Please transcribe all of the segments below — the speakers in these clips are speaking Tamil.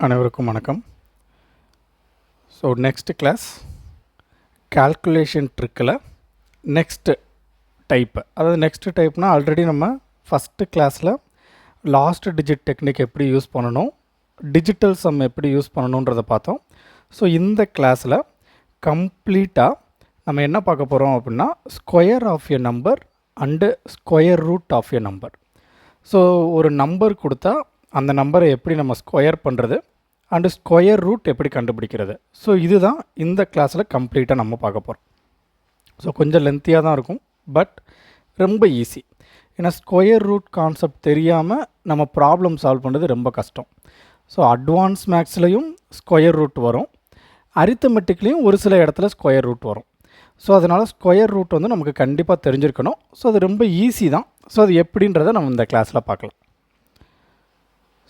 அனைவருக்கும் வணக்கம். ஸோ நெக்ஸ்ட் கிளாஸ் கால்குலேஷன் ட்ரிக்கில் நெக்ஸ்ட் டைப்பு, அதாவது நெக்ஸ்ட் டைப்னால் ஆல்ரெடி நம்ம ஃபஸ்ட்டு கிளாஸில் லாஸ்ட் டிஜிட் டெக்னிக் எப்படி யூஸ் பண்ணணும், டிஜிட்டல் சம் எப்படி யூஸ் பண்ணணுன்றதை பார்த்தோம். ஸோ இந்த கிளாஸில் கம்ப்ளீட்டாக நம்ம என்ன பார்க்க போகிறோம் அப்படின்னா square of a number and square root of a number. So ஒரு நம்பர் கொடுத்தா அந்த நம்பரை எப்படி நம்ம ஸ்கொயர் பண்ணுறது அண்டு ஸ்கொயர் ரூட் எப்படி கண்டுபிடிக்கிறது. ஸோ இதுதான் இந்த கிளாஸில் கம்ப்ளீட்டாக நம்ம பார்க்க போகிறோம். ஸோ கொஞ்சம் லென்த்தியாக தான் இருக்கும், பட் ரொம்ப ஈஸி. ஏன்னா ஸ்கொயர் ரூட் கான்செப்ட் தெரியாமல் நம்ம ப்ராப்ளம் சால்வ் பண்ணுறது ரொம்ப கஷ்டம். ஸோ அட்வான்ஸ் மேக்ஸ்லேயும் ஸ்கொயர் ரூட் வரும், அரித்தமெட்டிக்லேயும் ஒரு சில இடத்துல ஸ்கொயர் ரூட் வரும். ஸோ அதனால் ஸ்கொயர் ரூட் வந்து நமக்கு கண்டிப்பாக தெரிஞ்சிருக்கணும். ஸோ அது ரொம்ப ஈஸி தான். ஸோ அது எப்படின்றத நம்ம இந்த கிளாஸில் பார்க்கலாம்.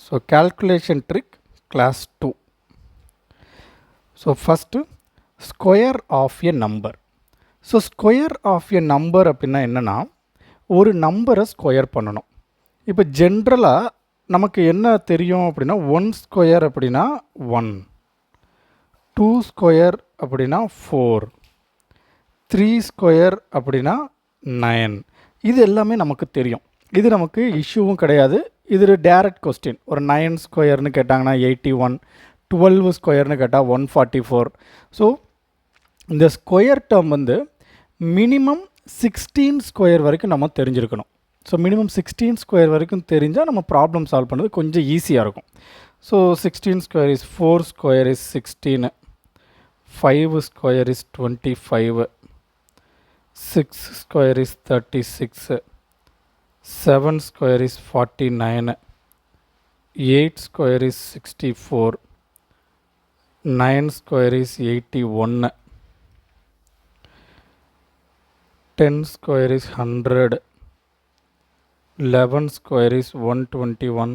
So calculation trick class 2. So first square of a number. So square of a number அப்படின்னா என்னென்னா ஒரு நம்பரை ஸ்கொயர் பண்ணணும். இப்போ ஜென்ரலாக நமக்கு என்ன தெரியும் அப்படின்னா 1 ஸ்கொயர் அப்படின்னா 1, 2 ஸ்கொயர் அப்படின்னா 4, 3 ஸ்கொயர் அப்படின்னா 9. இது எல்லாமே நமக்கு தெரியும். இது நமக்கு இஷ்யூவும் கிடையாது. இது ஒரு டேரக்ட் கொஸ்டின். ஒரு 9 ஸ்கொயர்னு கேட்டாங்கன்னா 81, 12 ஸ்கொயர்னு கேட்டால் 144. ஸோ இந்த ஸ்கொயர் டேர்ம் வந்து மினிமம் 16 ஸ்கொயர் வரைக்கும் நம்ம தெரிஞ்சிருக்கணும். ஸோ மினிமம் 16 ஸ்கொயர் வரைக்கும் தெரிஞ்சால் நம்ம ப்ராப்ளம் சால்வ் பண்ணுறது கொஞ்சம் ஈஸியாக இருக்கும். So 16 square is 4 square is 16, 5 square is 25, 6 square is 36, 7 square is 49, 8 square is 64, 9 square is 81, 10 square is 100, 11 square is 121,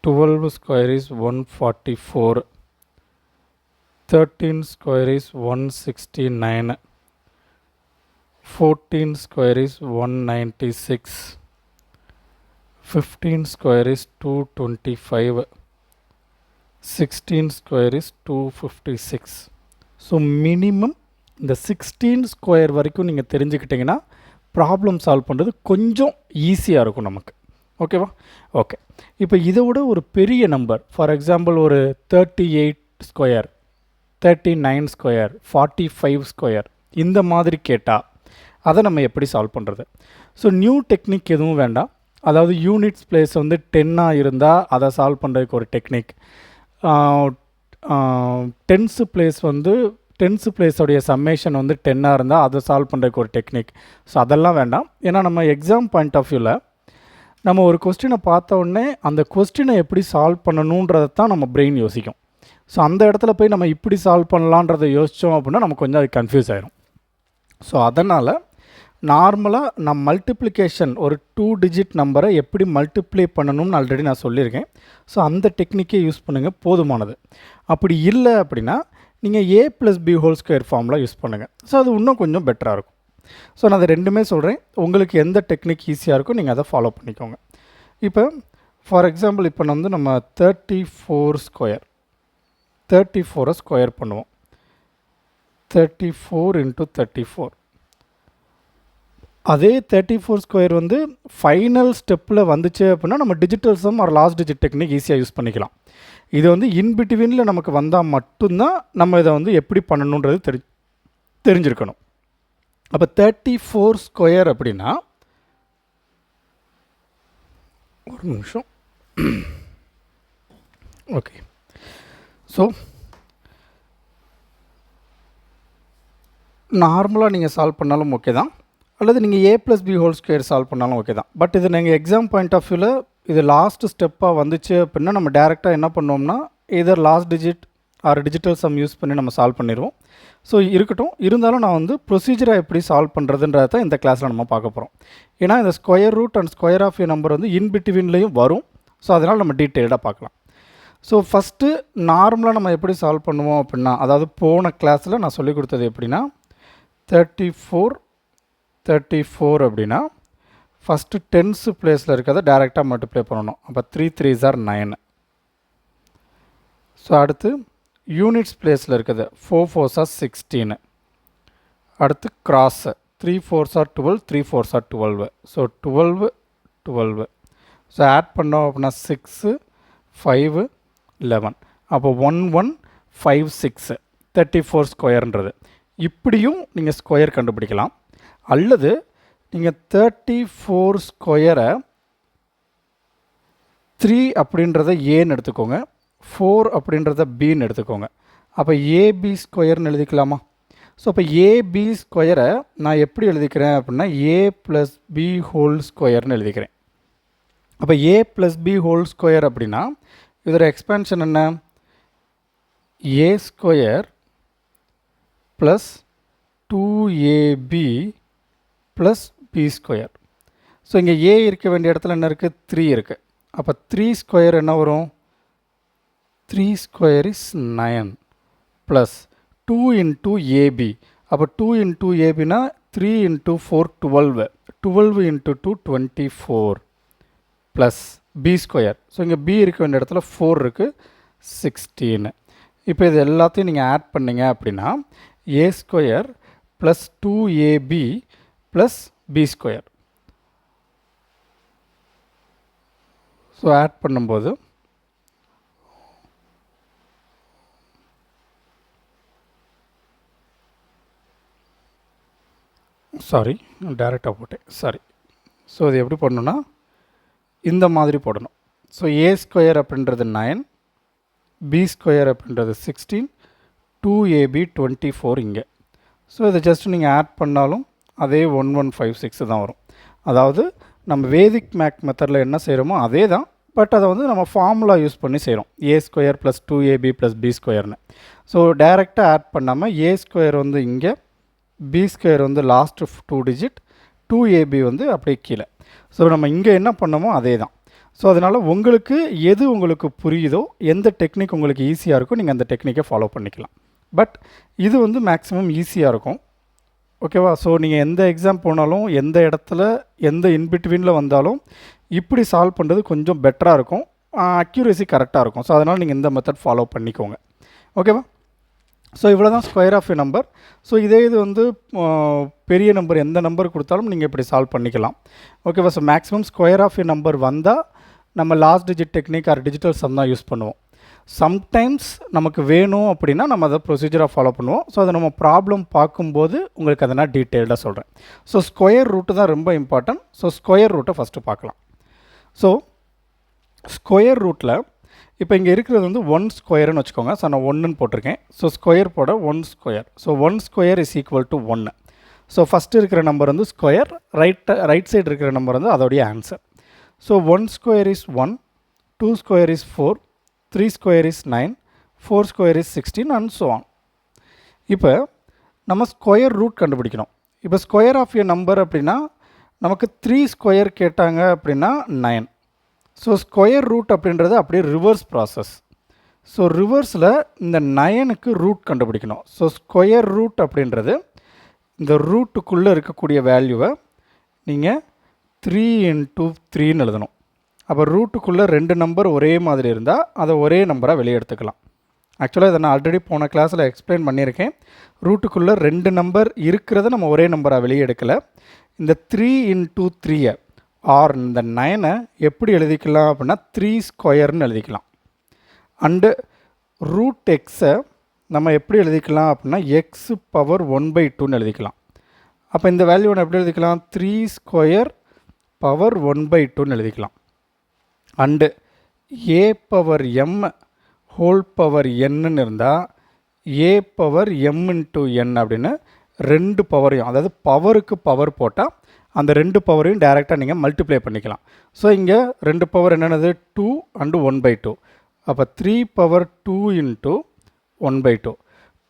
12 square is 144, 13 square is 169, 14 square is 196, 15 square is 225, 16 square is 256. So minimum இந்த 16 ஸ்கொயர் வரைக்கும் நீங்கள் தெரிஞ்சுக்கிட்டிங்கன்னா ப்ராப்ளம் சால்வ் பண்ணுறது கொஞ்சம் ஈஸியாக இருக்கும் நமக்கு. ஓகேவா? ஓகே. இப்போ இதை விட ஒரு பெரிய நம்பர், ஃபார் எக்ஸாம்பிள் ஒரு 38 ஸ்கொயர், 39 ஸ்கொயர், 45 ஸ்கொயர், இந்த மாதிரி கேட்டால் அதை நம்ம எப்படி சால்வ் பண்ணுறது? ஸோ நியூ டெக்னிக் எதுவும் வேண்டாம். அதாவது யூனிட்ஸ் பிளேஸ் வந்து 10ஆக இருந்தால் அதை சால்வ் பண்ணுறதுக்கு ஒரு டெக்னிக், டென்ஸு பிளேஸ் வந்து டென்ஸு பிளேஸோடைய சம்மேஷன் வந்து 10ஆக இருந்தால் அதை சால்வ் பண்ணுறதுக்கு ஒரு டெக்னிக். ஸோ அதெல்லாம் வேண்டாம். ஏன்னா நம்ம எக்ஸாம் பாயிண்ட் ஆஃப் வியூவில் நம்ம ஒரு கொஸ்டினை பார்த்த உடனே அந்த கொஸ்டினை எப்படி சால்வ் பண்ணணுன்றதை தான் நம்ம பிரெயின் யோசிக்கும். ஸோ அந்த இடத்துல போய் நம்ம இப்படி சால்வ் பண்ணலான்றதை யோசித்தோம் அப்படின்னா நமக்கு கொஞ்சம் அது கன்ஃபியூஸ் ஆகிடும். ஸோ அதனால் நார்மலாக நான் மல்டிப்ளிகேஷன் ஒரு 2 டிஜிட் நம்பரை எப்படி மல்டிப்ளை பண்ணணும்னு ஆல்ரெடி நான் சொல்லியிருக்கேன். ஸோ அந்த டெக்னிக்கே யூஸ் பண்ணுங்கள், போதுமானது. அப்படி இல்லை அப்படின்னா நீங்கள் a + b whole square formula use பண்ணுங்கள். ஸோ அது இன்னும் கொஞ்சம் பெட்டராக இருக்கும். ஸோ நான் அதை ரெண்டுமே சொல்கிறேன். உங்களுக்கு எந்த டெக்னிக் ஈஸியாக இருக்கோ நீங்கள் அதை ஃபாலோ பண்ணிக்கோங்க. இப்போ ஃபார் எக்ஸாம்பிள் இப்போ வந்து நம்ம 34 ஸ்கொயர், 34 ஸ்கொயர் பண்ணுவோம். 34 × 34. அதே 34 ஸ்கொயர் வந்து ஃபைனல் ஸ்டெப்பில் வந்துச்சு அப்படின்னா நம்ம digital sum or last digit technique ஈஸியாக யூஸ் பண்ணிக்கலாம். இது வந்து இன்பிட்வீனில் நமக்கு வந்தால் மட்டும்தான் நம்ம இதை வந்து எப்படி பண்ணணுன்றது தெரிஞ்சிருக்கணும். அப்போ 34 ஸ்கொயர் அப்படின்னா ஒரு நிமிஷம். ஓகே. ஸோ நார்மலாக நீங்கள் சால்வ் பண்ணாலும் ஓகே தான், அல்லது நீங்கள் a + b whole square solve பண்ணாலும் ஓகே தான். பட் இது நீங்கள் எக்ஸாம் பாயிண்ட் ஆஃப் வியூவில் இது லாஸ்ட் ஸ்டெப்பாக வந்துச்சு அப்படின்னா நம்ம டேரெக்டாக என்ன பண்ணுவோம்னா இதர் last digit R digital sum use பண்ணி நம்ம சால்வ் பண்ணிடுவோம். ஸோ இருக்கட்டும், இருந்தாலும் நான் வந்து ப்ரொசீஜராக எப்படி சால்வ் பண்ணுறதுன்றதை தான் இந்த கிளாஸில் நம்ம பார்க்க போகிறோம். ஏன்னா இந்த square root and square of a number வந்து இன்பிட்வீன்லேயும் வரும். ஸோ அதனால் நம்ம டீட்டெயில்டாக பார்க்கலாம். ஸோ ஃபஸ்ட்டு நார்மலாக நம்ம எப்படி சால்வ் பண்ணுவோம் அப்படின்னா, அதாவது போன கிளாஸில் நான் சொல்லிக் கொடுத்தது எப்படின்னா 34 அப்படின்னா ஃபஸ்ட்டு டென்ஸு பிளேஸில் இருக்கிறத டேரெக்டாக மல்டிப்ளை பண்ணணும். அப்போ 3 3s are 9, ஸோ அடுத்து யூனிட்ஸ் பிளேஸில் இருக்குது 4 4s are 16. அடுத்து cross 3 4s are 12, 3 4s are 12. So 12 12. So add பண்ணோம் அப்படின்னா 6 5 11. அப்போ 1 1 5 6 34 ஸ்கொயர்ன்றது. இப்படியும் நீங்கள் ஸ்கொயர் கண்டுபிடிக்கலாம். அல்லது நீங்கள் 34 ஸ்கொயரை 3 அப்படின்றத ஏன்னு எடுத்துக்கோங்க, 4 அப்படின்றத பின்னு எடுத்துக்கோங்க. அப்போ ஏபி ஸ்கொயர்னு எழுதிக்கலாமா? ஸோ அப்போ ஏபி ஸ்கொயரை நான் எப்படி எழுதிக்கிறேன் அப்படின்னா ஏ ப்ளஸ் பி ஹோல் ஸ்கொயர்னு எழுதிக்கிறேன். அப்போ A plus B whole square அப்படின்னா இதோட எக்ஸ்பேன்ஷன் என்ன? A square plus 2ab plus B square. So இங்கே ஏ இருக்க வேண்டிய இடத்துல என்ன இருக்குது? 3 இருக்குது. அப்போ 3 ஸ்கொயர் என்ன வரும்? 3 square is 9 plus 2 into AB. அப்போ 2 இன்ட்டு ஏபினா 3 into 4 12, 12 into 2 24 plus B square. So இங்கே பி இருக்க வேண்டிய இடத்துல 4 இருக்குது, 16. இப்போ இது எல்லாத்தையும் நீங்கள் ஆட் பண்ணிங்க அப்படின்னா A square plus 2ab plus B square. So add பண்ணும்போது சாரி டைரெக்டாக போட்டேன், சாரி. ஸோ இது எப்படி பண்ணணுன்னா இந்த மாதிரி போடணும். ஸோ ஏ ஸ்கொயர் அப்படின்றது 9, பி ஸ்கொயர் அப்படின்றது 16, 2ab 24 இங்கே. ஸோ இதை ஜஸ்ட் நீங்கள் ஆட் பண்ணாலும் அதே 1156 தான் வரும். அதாவது நம்ம வேதிக் மேக் மெத்தடில் என்ன செய்கிறோமோ அதே தான், பட் அதை வந்து நம்ம ஃபார்முலா யூஸ் பண்ணி செய்கிறோம். A square plus 2ab plus B ஸ்கொயர்னு. ஸோ டைரெக்டாக ஆட் பண்ணாமல் ஏ ஸ்கொயர் வந்து இங்கே, பி ஸ்கொயர் வந்து லாஸ்ட்டு 2 டிஜிட், 2ab வந்து அப்படியே கீழே. ஸோ நம்ம இங்கே என்ன பண்ணோமோ அதே தான். ஸோ அதனால் உங்களுக்கு எது உங்களுக்கு புரியுதோ, எந்த டெக்னிக் உங்களுக்கு ஈஸியாக இருக்கோ நீங்கள் அந்த டெக்னிக்கை ஃபாலோ பண்ணிக்கலாம். பட் இது வந்து மேக்ஸிமம் ஈஸியாக இருக்கும். ஓகேவா? ஸோ நீங்கள் எந்த எக்ஸாம் போனாலும், எந்த இடத்துல எந்த இன்பிட்வீனில் வந்தாலும் இப்படி சால்வ் பண்ணுறது கொஞ்சம் பெட்டராக இருக்கும், அக்யூரேசி கரெக்டாக இருக்கும். ஸோ அதனால் நீங்கள் இந்த மெத்தட் ஃபாலோ பண்ணிக்கோங்க. ஓகேவா? ஸோ இவ்வளோ தான் square of a number. So இதே இது வந்து பெரிய நம்பர் எந்த நம்பர் கொடுத்தாலும் நீங்கள் இப்படி சால்வ் பண்ணிக்கலாம். ஓகேவா? So maximum square of a number வந்தால் நம்ம last digit technique or digital sum தான் யூஸ் பண்ணுவோம். சம்டைம்ஸ் நமக்கு வேணும் அப்படின்னா நம்ம அதை ப்ரொசீஜராக ஃபாலோ பண்ணுவோம். ஸோ அதை நம்ம ப்ராப்ளம் பார்க்கும்போது உங்களுக்கு அதை நான் டீட்டெயில்டாக சொல்கிறேன். ஸோ ஸ்கொயர் ரூட்டு தான் ரொம்ப இம்பார்ட்டன்ட். ஸோ ஸ்கொயர் ரூட்டை ஃபஸ்ட்டு பார்க்கலாம். ஸோ ஸ்கொயர் ரூட்டில் இப்போ இங்கே இருக்கிறது வந்து 1 ஸ்கொயர்னு வச்சுக்கோங்க. ஸோ நான் 1ன்னு போட்டிருக்கேன். ஸோ ஸ்கொயர் போட 1 square. So 1 square is equal to 1. So first இருக்கிற நம்பர் வந்து ஸ்கொயர், ரைட் சைடு இருக்கிற நம்பர் வந்து அதோடைய answer. So 1 square is 1, 2 square is 4, 3 square is 9, 4 square is 16 and so on. இப்போ நம்ம ஸ்கொயர் ரூட் கண்டுபிடிக்கணும். இப்போ ஸ்கொயர் ஆஃப் எ நம்பர் அப்படின்னா நமக்கு 3 ஸ்கொயர் கேட்டாங்க அப்படின்னா 9. ஸோ ஸ்கொயர் ரூட் அப்படின்றது அப்படியே ரிவர்ஸ் ப்ராசஸ். ஸோ ரிவர்ஸில் இந்த 9க்கு ரூட் கண்டுபிடிக்கணும். ஸோ ஸ்கொயர் ரூட் அப்படின்றது இந்த ரூட்டுக்குள்ளே இருக்கக்கூடிய வேல்யூவை நீங்கள் 3 இன்ட்டு 3ன்னு எழுதணும். அப்போ ரூட்டுக்குள்ளே 2 நம்பர் ஒரே மாதிரி இருந்தால் அதை ஒரே நம்பராக வெளியே எடுத்துக்கலாம். ஆக்சுவலாக இதை நான் ஆல்ரெடி போன கிளாஸில் எக்ஸ்பிளைன் பண்ணியிருக்கேன். ரூட்டுக்குள்ளே 2 நம்பர் இருக்கிறத நம்ம ஒரே நம்பராக வெளியே எடுக்கலை. இந்த 3 இன்ட்டு 3 ஆர் இந்த 9 எப்படி எழுதிக்கலாம் அப்படின்னா 3 ஸ்கொயர்னு எழுதிக்கலாம். அண்டு ரூட் எக்ஸை நம்ம எப்படி எழுதிக்கலாம் அப்படின்னா எக்ஸ் பவர் 1/2ன்னு எழுதிக்கலாம். அப்போ இந்த வேல்யூ எப்படி எழுதிக்கலாம்? 3 ஸ்கொயர் பவர் 1/2ன்னு எழுதிக்கலாம். And a power M whole power என்னன்னு இருந்தால் a power M into n அப்படின்னு 2 பவரையும், அதாவது பவருக்கு பவர் போட்டால் அந்த 2 பவரையும் டைரெக்டாக நீங்கள் மல்டிப்ளை பண்ணிக்கலாம். ஸோ இங்கே 2 பவர் என்னென்னது 2 அண்டு 1/2. அப்போ 3 power 2 into 1/2.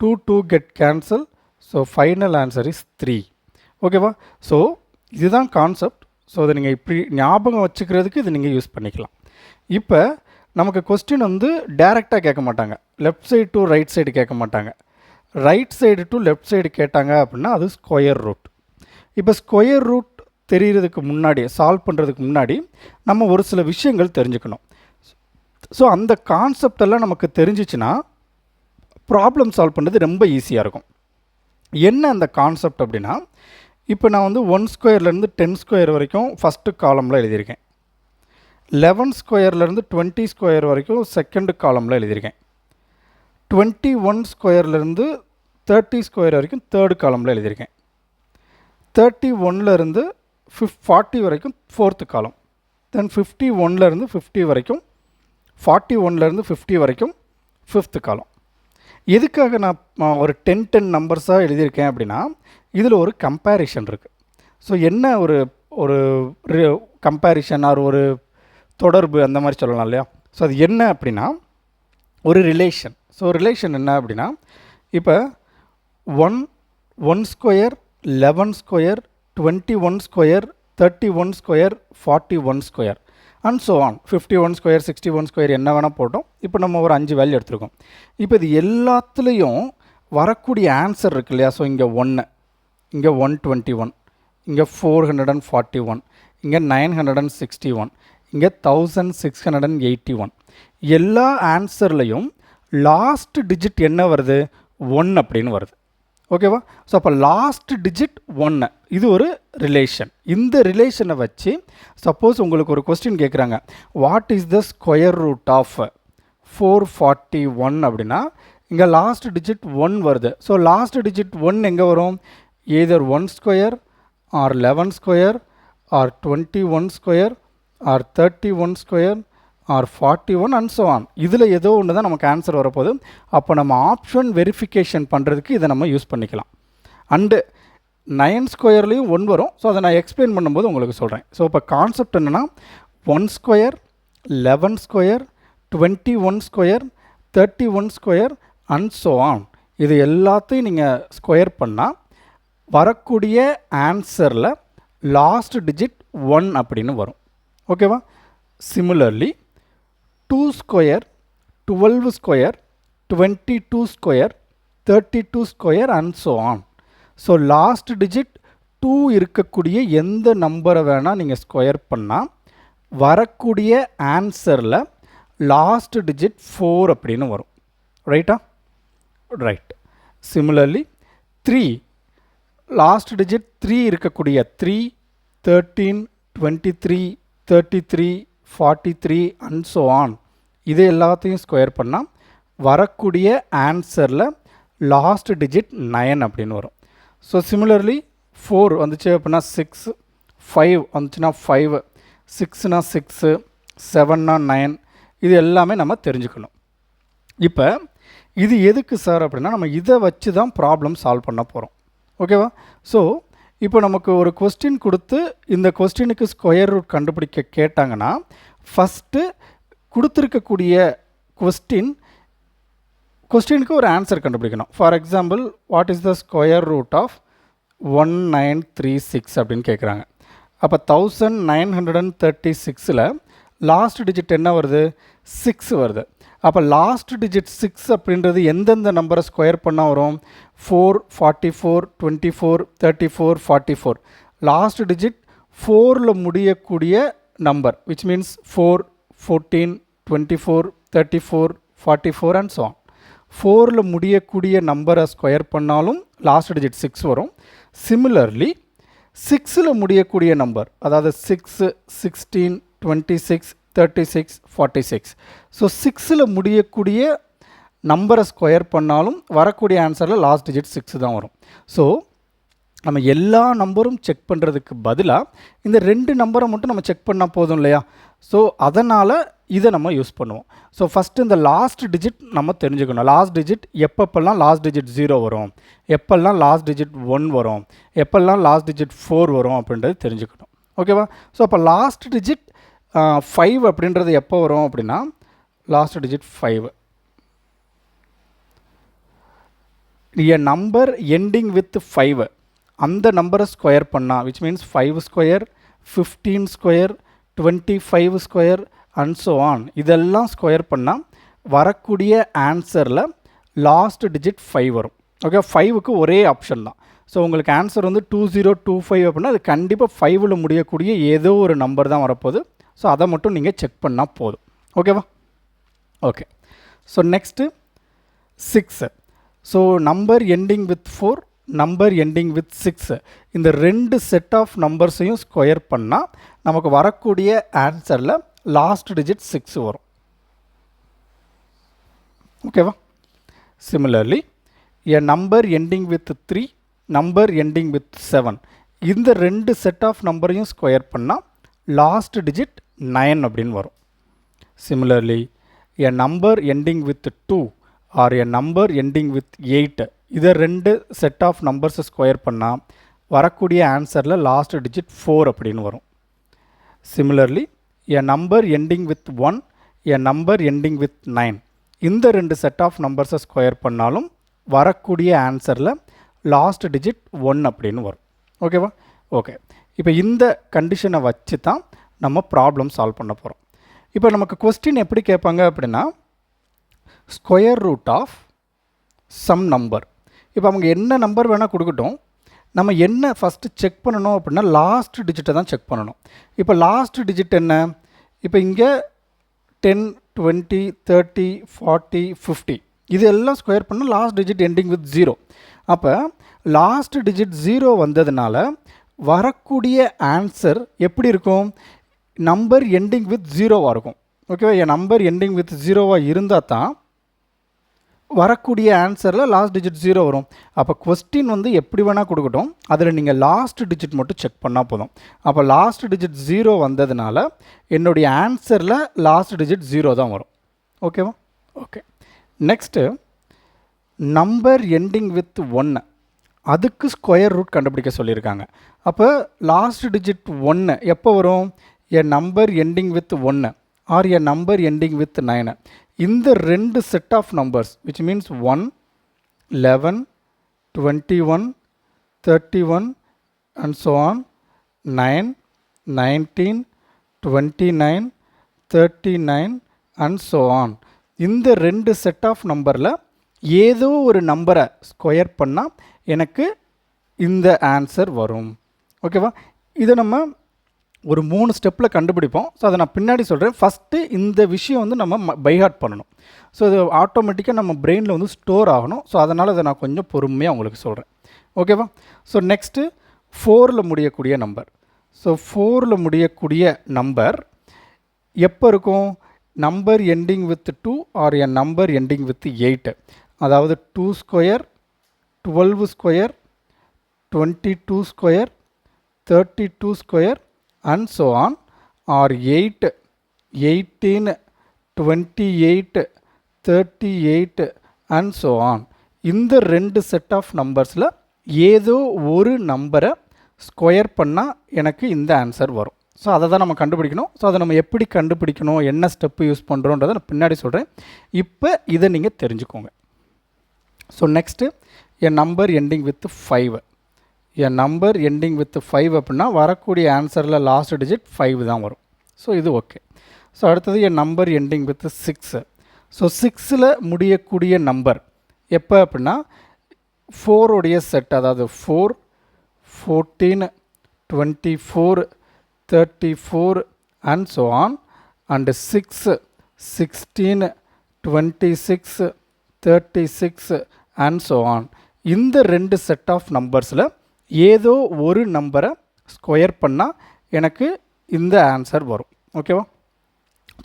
2 2 get cancel. So final answer is 3. ஓகேவா? ஸோ இதுதான் கான்செப்ட். ஸோ அதை நீங்கள் இப்படி ஞாபகம் வச்சுக்கிறதுக்கு இது நீங்கள் யூஸ் பண்ணிக்கலாம். இப்போ நமக்கு கொஸ்டின் வந்து டைரெக்டாக கேட்க மாட்டாங்க, left side to right side கேட்க மாட்டாங்க. Right side to left side கேட்டாங்க அப்படின்னா அது ஸ்கொயர் ரூட். இப்போ ஸ்கொயர் ரூட் தெரிகிறதுக்கு முன்னாடி, சால்வ் பண்ணுறதுக்கு முன்னாடி நம்ம ஒரு சில விஷயங்கள் தெரிஞ்சுக்கணும். ஸோ அந்த கான்செப்ட் எல்லாம் நமக்கு தெரிஞ்சிச்சுன்னா ப்ராப்ளம் சால்வ் பண்ணுறது ரொம்ப ஈஸியாக இருக்கும். என்ன அந்த கான்செப்ட் அப்படின்னா, இப்போ நான் வந்து 1 ஸ்கொயர்லேருந்து 10 ஸ்கொயர் வரைக்கும் ஃபஸ்ட்டு காலமில் எழுதியிருக்கேன். 11 ஸ்கொயர்லேருந்து 20 ஸ்கொயர் வரைக்கும் செகண்டு காலமில் எழுதியிருக்கேன். 21 ஸ்கொயர்லேருந்து 30 ஸ்கொயர் வரைக்கும் தேர்டு காலமில் எழுதியிருக்கேன். 31லேருந்து 40 வரைக்கும் ஃபோர்த்து காலம். தென் 51லேருந்து 50 வரைக்கும், 41லேருந்து 50 வரைக்கும் ஃபிஃப்த்து காலம். எதுக்காக நான் ஒரு 10 நம்பர்ஸாக எழுதியிருக்கேன் அப்படின்னா, இதில் ஒரு கம்பேரிஷன் இருக்குது. ஸோ என்ன ஒரு ஒரு கம்பேரிஷன் ஆர் ஒரு தொடர்பு அந்த மாதிரி சொல்லலாம் இல்லையா? ஸோ அது என்ன அப்படின்னா ஒரு ரிலேஷன். ஸோ ரிலேஷன் என்ன அப்படின்னா, இப்போ 1 square, 11 square, 21 square, 31 square, 41 square and so on. 51 square, 61 square என்ன வேணால் போட்டோம். இப்போ நம்ம ஒரு 5 வேல்யூ எடுத்துருக்கோம். இப்போ இது எல்லாத்துலேயும் வரக்கூடிய ஆன்சர் இருக்கு இல்லையா? ஸோ இங்கே 1, இங்கே 121, இங்கே 441, இங்கே 961, இங்கே 1681. எல்லா ஆன்சர்லையும் லாஸ்ட் டிஜிட் என்ன வருது? 1 அப்படின்னு வருது. ஓகேவா? ஸோ அப்போ லாஸ்ட் டிஜிட் 1. இது ஒரு ரிலேஷன். இந்த ரிலேஷனை வச்சு சப்போஸ் உங்களுக்கு ஒரு கொஸ்டின் கேட்குறாங்க, what is the square root of 441 அப்படின்னா இங்கே லாஸ்ட் டிஜிட் 1 வருது. ஸோ லாஸ்ட் டிஜிட் 1 எங்கே வரும்? Either 1 square or 11 square or 21 square or 31 square or 41 and so on. இதில் ஏதோ ஒன்று தான் நமக்கு ஆன்சர் வரப்போகுது. அப்போ நம்ம ஆப்ஷன் வெரிஃபிகேஷன் பண்ணுறதுக்கு இதை நம்ம யூஸ் பண்ணிக்கலாம். அண்டு 9 ஸ்கொயர்லேயும் 1 வரும். ஸோ அதை நான் எக்ஸ்பிளைன் பண்ணும்போது உங்களுக்கு சொல்கிறேன். ஸோ இப்போ கான்செப்ட் என்னென்னா 1 square, 11 square, 21 square, 31 square and so on. இது எல்லாத்தையும் நீங்கள் ஸ்கொயர் பண்ணால் வரக்கூடிய ஆன்சரில் லாஸ்ட் டிஜிட் 1 அப்படின்னு வரும். ஓகேவா? Similarly 2 square, 12 square, 22 square, 32 square and so on. So last digit 2 இருக்கக்கூடிய எந்த நம்பரை வேணால் நீங்கள் ஸ்கொயர் பண்ணால் வரக்கூடிய ஆன்சரில் லாஸ்ட் டிஜிட் 4 அப்படின்னு வரும். ரைட்டா? ரைட். சிமிலர்லி 3, லாஸ்ட் டிஜிட் 3 இருக்கக்கூடிய 3, 13, 23, 33, 43 அண்ட் ஸோ ஆன். இது எல்லாத்தையும் ஸ்கொயர் பண்ணால் வரக்கூடிய ஆன்சரில் லாஸ்ட் டிஜிட் 9 அப்படின்னு வரும். ஸோ சிமிலர்லி 4 வந்துச்சு அப்படின்னா 6, 5 வந்துச்சுன்னா 5, 6னா 6, 7னா 9. இது எல்லாமே நம்ம தெரிஞ்சுக்கணும். இப்போ இது எதுக்கு சார் அப்படின்னா, நம்ம இதை வச்சு தான் ப்ராப்ளம் சால்வ் பண்ண போகிறோம். ஓகேவா? ஸோ இப்போ நமக்கு ஒரு கொஸ்டின் கொடுத்து இந்த கொஸ்டினுக்கு ஸ்கொயர் ரூட் கண்டுபிடிக்க கேட்டாங்கன்னா, ஃபஸ்ட்டு கொடுத்துருக்கக்கூடிய கொஸ்டினுக்கு ஒரு ஆன்சர் கண்டுபிடிக்கணும். For example, what is the square root of 1936 அப்படின்னு கேட்குறாங்க. அப்போ 1936ல் லாஸ்ட் டிஜிட் என்ன வருது? 6 வருது. அப்போ லாஸ்ட் டிஜிட் 6 அப்படின்றது எந்தெந்த நம்பரை ஸ்கொயர் பண்ணால் வரும்? 4, 44, 24, 34, 44. லாஸ்ட் டிஜிட் 4ல் முடியக்கூடிய number, which means 4, 14, 24, 34, 44 and so on. 4ல் முடியக்கூடிய நம்பரை ஸ்கொயர் பண்ணாலும் லாஸ்ட் டிஜிட் 6 வரும். சிமிலர்லி 6ல் முடியக்கூடிய நம்பர், அதாவது 6, 16, 26, 36, 46. ஸோ 6ல் முடியக்கூடிய நம்பரை ஸ்கொயர் பண்ணாலும் வரக்கூடிய ஆன்சரில் லாஸ்ட் டிஜிட் 6 தான் வரும். ஸோ நம்ம எல்லா நம்பரும் செக் பண்ணுறதுக்கு பதிலாக இந்த 2 நம்பரை மட்டும் நம்ம செக் பண்ணால் போதும் இல்லையா? ஸோ அதனால் இதை நம்ம யூஸ் பண்ணுவோம். ஸோ ஃபஸ்ட்டு இந்த லாஸ்ட் டிஜிட் நம்ம தெரிஞ்சுக்கணும். லாஸ்ட் டிஜிட் எப்பப்பெல்லாம் லாஸ்ட் டிஜிட் 0 வரும், எப்பெல்லாம் லாஸ்ட் டிஜிட் 1 வரும், எப்பெல்லாம் லாஸ்ட் டிஜிட் 4 வரும் அப்படின்றது தெரிஞ்சுக்கணும். ஓகேவா? ஸோ அப்போ லாஸ்ட் டிஜிட் 5 அப்படின்றது எப்போ வரும் அப்படின்னா, last digit 5, a number ending with 5 அந்த நம்பரை ஸ்கொயர் பண்ணால், which means 5 square, 15 square, 25 square and so on. இதெல்லாம் ஸ்கொயர் பண்ணால் வரக்கூடிய ஆன்சரில் லாஸ்ட் டிஜிட் 5 வரும். ஓகே, 5க்கு ஒரே ஆப்ஷன் தான். ஸோ உங்களுக்கு ஆன்சர் வந்து 2025 அப்படின்னா அது கண்டிப்பாக 5ல் முடியக்கூடிய ஏதோ ஒரு நம்பர் தான் வரப்போகுது. ஸோ அதை மட்டும் நீங்கள் செக் பண்ணால் போதும். ஓகேவா? Okay. So next 6. So number ending with 4, number ending with 6. இந்த ரெண்டு செட் ஆஃப் நம்பர்ஸையும் ஸ்கொயர் பண்ணால் நமக்கு வரக்கூடிய ஆன்சரில் லாஸ்ட் டிஜிட் 6 வரும். ஓகேவா? Similarly, a number ending with 3, number ending with 7. இந்த ரெண்டு செட் ஆஃப் நம்பரையும் ஸ்கொயர் பண்ணால் லாஸ்ட் டிஜிட் 9 அப்படின்னு வரும். Similarly, a number ending with 2 or a number ending with 8. இதை ரெண்டு செட் ஆஃப் நம்பர்ஸை ஸ்கொயர் பண்ணால் வரக்கூடிய ஆன்சரில் லாஸ்ட் டிஜிட் 4 அப்படின்னு வரும். Similarly, a number ending with 1, a number ending with 9. இந்த ரெண்டு செட் ஆஃப் நம்பர்ஸை ஸ்கொயர் பண்ணாலும் வரக்கூடிய ஆன்சரில் லாஸ்ட் டிஜிட் 1 அப்படின்னு வரும். ஓகேவா? ஓகே. இப்போ இந்த கண்டிஷனை வச்சு தான் நம்ம ப்ராப்ளம் சால்வ் பண்ண போகிறோம். இப்போ நமக்கு கொஸ்டின் எப்படி கேட்பாங்க அப்படின்னா, square root of some number. இப்போ அவங்க என்ன நம்பர் வேணால் கொடுக்கட்டும், நம்ம என்ன ஃபஸ்ட்டு செக் பண்ணணும் அப்படின்னா லாஸ்ட் டிஜிட்டை தான் செக் பண்ணணும். இப்போ லாஸ்ட் டிஜிட் என்ன? இப்போ இங்கே 10, 20, 30, 40, 50 இது எல்லாம் ஸ்கொயர் பண்ண லாஸ்ட் டிஜிட் எண்டிங் வித் 0. அப்போ லாஸ்ட் டிஜிட் 0 வந்ததுனால வரக்கூடிய ஆன்சர் எப்படி இருக்கும்? நம்பர் எண்டிங் வித் 0வாக இருக்கும். ஓகேவா? என் நம்பர் எண்டிங் வித் 0வாக இருந்தால் தான் வரக்கூடிய ஆன்சரில் லாஸ்ட் டிஜிட் 0 வரும். அப்போ கொஸ்டின் வந்து எப்படி வேணால் கொடுக்கட்டும், அதில் நீங்கள் லாஸ்ட் டிஜிட் மட்டும் செக் பண்ணால் போதும். அப்போ லாஸ்ட் டிஜிட் 0 வந்ததுனால என்னுடைய ஆன்சரில் லாஸ்ட் டிஜிட் 0 தான் வரும். ஓகேவா? Okay. Next number ending with 1, அதுக்கு ஸ்கொயர் ரூட் கண்டுபிடிக்க சொல்லியிருக்காங்க. அப்போ லாஸ்ட் டிஜிட் 1 எப்போ வரும்? A number ending with 1 or a number ending with 9. இந்த ரெண்டு set of numbers which means 1, 11, 21, 31 and so on, 9, 19, 29, 39 and so on. இந்த ரெண்டு செட் ஆஃப் நம்பரில் ஏதோ ஒரு நம்பரை ஸ்கொயர் பண்ணால் எனக்கு இந்த ஆன்சர் வரும். ஓகேவா? இதை நம்ம ஒரு 3 ஸ்டெப்பில் கண்டுபிடிப்போம். ஸோ அதை நான் பின்னாடி சொல்கிறேன். ஃபஸ்ட்டு இந்த விஷயம் வந்து நம்ம பைஹார்ட் பண்ணணும். ஸோ இது ஆட்டோமேட்டிக்காக நம்ம பிரெயினில் வந்து ஸ்டோர் ஆகணும். ஸோ அதனால் அதை நான் கொஞ்சம் பொறுமையாக உங்களுக்கு சொல்கிறேன். ஓகேவா? ஸோ நெக்ஸ்ட்டு 4ல் முடியக்கூடிய நம்பர். ஸோ 4ல் முடியக்கூடிய நம்பர் எப்போ இருக்கும்? Number ending with 2 or a number ending with 8. அதாவது 2 square, 12 square, 22 square, 32 square and so on, or 8, 18, 28, 38 and so on. இந்த ரெண்டு செட் ஆஃப் நம்பர்ஸில் ஏதோ ஒரு நம்பரை ஸ்கொயர் பண்ணால் எனக்கு இந்த ஆன்சர் வரும். ஸோ அதை தான் நம்ம கண்டுபிடிக்கணும். ஸோ அதை நம்ம எப்படி கண்டுபிடிக்கணும், என்ன ஸ்டெப்பு யூஸ் பண்ணுறோன்றதை நான் பின்னாடி சொல்கிறேன். இப்போ இதை நீங்கள் தெரிஞ்சுக்கோங்க. So next N number ending with 5. N number ending with 5 அப்படின்னா வரக்கூடிய ஆன்சரில் லாஸ்ட் டிஜிட் 5 தான் வரும். ஸோ இது ஓகே. ஸோ அடுத்தது என் நம்பர் எண்டிங் வித் 6. ஸோ 6ல் முடியக்கூடிய நம்பர் எப்போ அப்படின்னா 4உடைய செட், அதாவது 4, 14, 24, 34 and so on, and 6, 16, 26, 36 and so on. இந்த ரெண்டு செட் ஆஃப் நம்பர்ஸில் ஏதோ ஒரு நம்பரை ஸ்கொயர் பண்ணால் எனக்கு இந்த ஆன்சர் வரும். ஓகேவா?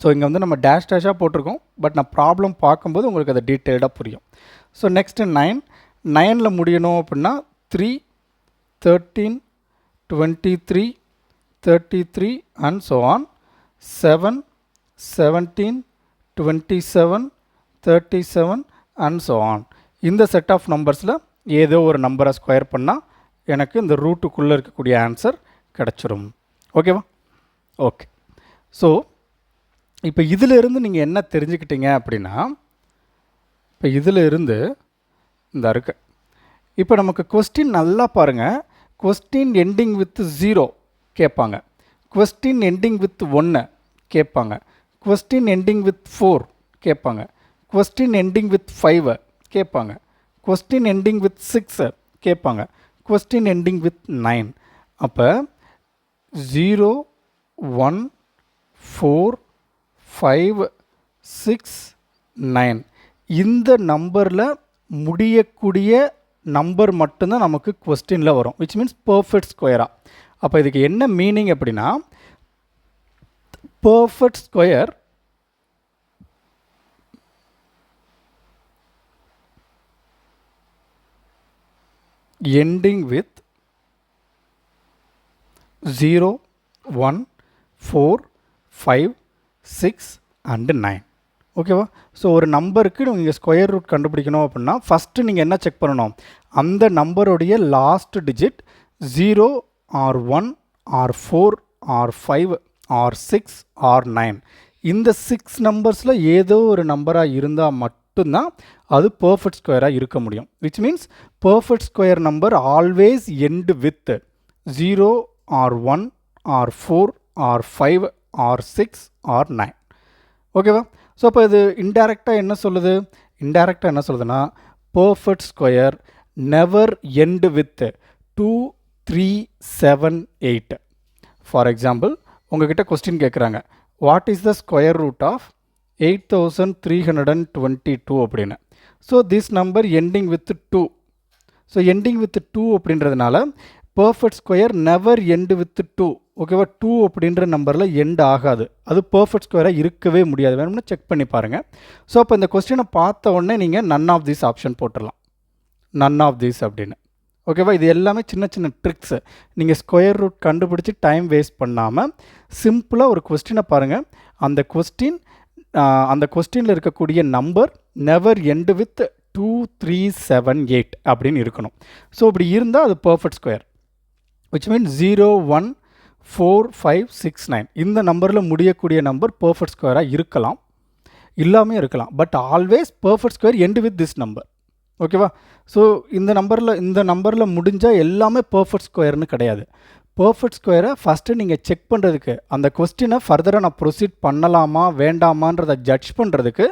ஸோ இங்கே வந்து நம்ம டேஷ் டேஷாக போட்டிருக்கோம், பட் நான் ப்ராப்ளம் பார்க்கும்போது உங்களுக்கு அது டீட்டெயில்டாக புரியும். ஸோ நெக்ஸ்ட்டு 9ல் முடியணும் அப்படின்னா 3, 13, 23, 33 and so on, 7, 17, 27, 37 and so on. இந்த செட் ஆஃப் நம்பர்ஸில் ஏதோ ஒரு நம்பரை ஸ்கொயர் பண்ணால் எனக்கு இந்த ரூட்டுக்குள்ளே இருக்கக்கூடிய ஆன்சர் கிடச்சிரும். ஓகேவா? ஓகே. ஸோ இப்போ இதிலிருந்து நீங்கள் என்ன தெரிஞ்சுக்கிட்டீங்க அப்படின்னா, இப்போ இதில் இருந்து இந்த இருக்கு. இப்போ நமக்கு கொஸ்டின் நல்லா பாருங்கள். கொஸ்டின் எண்டிங் வித் 0 கேட்பாங்க, கொஸ்டின் எண்டிங் வித் 1 கேட்பாங்க, கொஸ்டின் எண்டிங் வித் 4 கேட்பாங்க, கொஸ்டின் எண்டிங் வித் 5 கேட்பாங்க, கொஸ்டின் எண்டிங் வித் 6 கேட்பாங்க, கொஸ்டின் எண்டிங் வித் 9. அப்போ 0, 1, 4, 5, 6, 9. இந்த நம்பரில் முடியக்கூடிய நம்பர் மட்டும்தான் நமக்கு கொஸ்டினில் வரும், விச் மீன்ஸ் பர்ஃபெக்ட் ஸ்கொயராக. அப்போ இதுக்கு என்ன மீனிங் அப்படின்னா, perfect square ending with 0, 1, 4, 5, 6 and 9. ஓகேவா? ஸோ ஒரு நம்பருக்கு நீங்கள் ஸ்கொயர் ரூட் கண்டுபிடிக்கணும் அப்படின்னா ஃபஸ்ட்டு நீங்கள் என்ன செக் பண்ணணும், அந்த நம்பருடைய last digit 0 or 1 or 4 or 5 or 6 or 9. இந்த 6 நம்பர்ஸில் ஏதோ ஒரு நம்பராக இருந்தால் மட்டும்தான் அது பர்ஃபெக்ட் ஸ்கொயராக இருக்க முடியும். Which means perfect square number always end with 0 or 1 or 4 or 5 or 6 or 9. ஓகேவா? ஸோ அப்போ இது இன்டைரக்டாக என்ன சொல்லுது, இன்டைரக்டாக என்ன சொல்லுதுன்னா, perfect square never end with 2, 3, 7, 8. For example உங்ககிட்ட கொஸ்டின் கேட்குறாங்க, what is the square root of 8322 அப்படின்னு. So this number ending with 2. So ending with 2 அப்படின்றதுனால perfect square never end with 2. ஓகேவா? 2 அப்படின்ற நம்பரில் எண்ட் ஆகாது, அது பர்ஃபெக்ட் ஸ்கொயராக இருக்கவே முடியாது. வேணும்னா செக் பண்ணி பாருங்கள். ஸோ அப்போ இந்த கொஸ்டினை பார்த்த உடனே நீங்கள் நன் ஆஃப் திஸ் ஆப்ஷன் போட்டுடலாம், நன் ஆஃப் திஸ் அப்படின்னு. ஓகேவா? இது எல்லாமே சின்ன சின்ன ட்ரிக்ஸு. நீங்கள் ஸ்கொயர் ரூட் கண்டுபிடிச்சி டைம் வேஸ்ட் பண்ணாமல் சிம்பிளாக ஒரு கொஸ்டினை பாருங்கள். அந்த கொஸ்டினில் இருக்கக்கூடிய நம்பர் நெவர் எண்டு வித் 2, 3, 7, 8 அப்படின்னு இருக்கணும். ஸோ இப்படி இருந்தால் அது பர்ஃபெக்ட் ஸ்கொயர். விச் மீன்ஸ் 0, 1, 4, 5, 6, 9 இந்த நம்பரில் முடியக்கூடிய நம்பர் பர்ஃபெக்ட் ஸ்கொயராக இருக்கலாம், இல்லாமே இருக்கலாம். But always perfect square end with this number. ஓகேவா? ஸோ இந்த நம்பரில் முடிஞ்சால் எல்லாமே பர்ஃபெக்ட் ஸ்கொயர்னு கிடையாது. பர்ஃபெக்ட் ஸ்கொயரை ஃபஸ்ட்டு நீங்கள் செக் பண்ணுறதுக்கு, அந்த கொஸ்டினை ஃபர்தராக நான் ப்ரொசீட் பண்ணலாமா வேண்டாமான்றதை ஜட்ஜ் பண்ணுறதுக்கு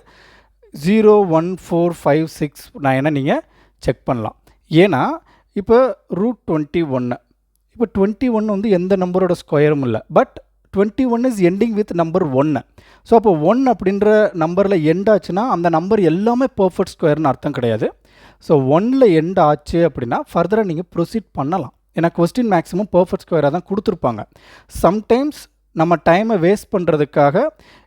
0, 1, 4, 5, 6, 9 நீங்கள் செக் பண்ணலாம். ஏன்னா இப்போ ரூட் 21, இப்போ 21 வந்து எந்த நம்பரோட ஸ்கொயரும் இல்லை, but 21 is ending with number 1. So அப்போ 1 அப்படின்ற நம்பரில் எண்ட் ஆச்சுன்னா அந்த நம்பர் எல்லாமே பர்ஃபெக்ட் ஸ்கொயர்னு அர்த்தம் கிடையாது. ஸோ 1ல் எண்ட் ஆச்சு அப்படின்னா ஃபர்தராக நீங்கள் ப்ரொசீட் பண்ணலாம். ஏன்னா கொஸ்டின் மேக்ஸிமம் பர்ஃபெக்ட் ஸ்கொயராக தான் கொடுத்துருப்பாங்க. சம்டைம்ஸ் நம்ம டைமை வேஸ்ட் பண்ணுறதுக்காக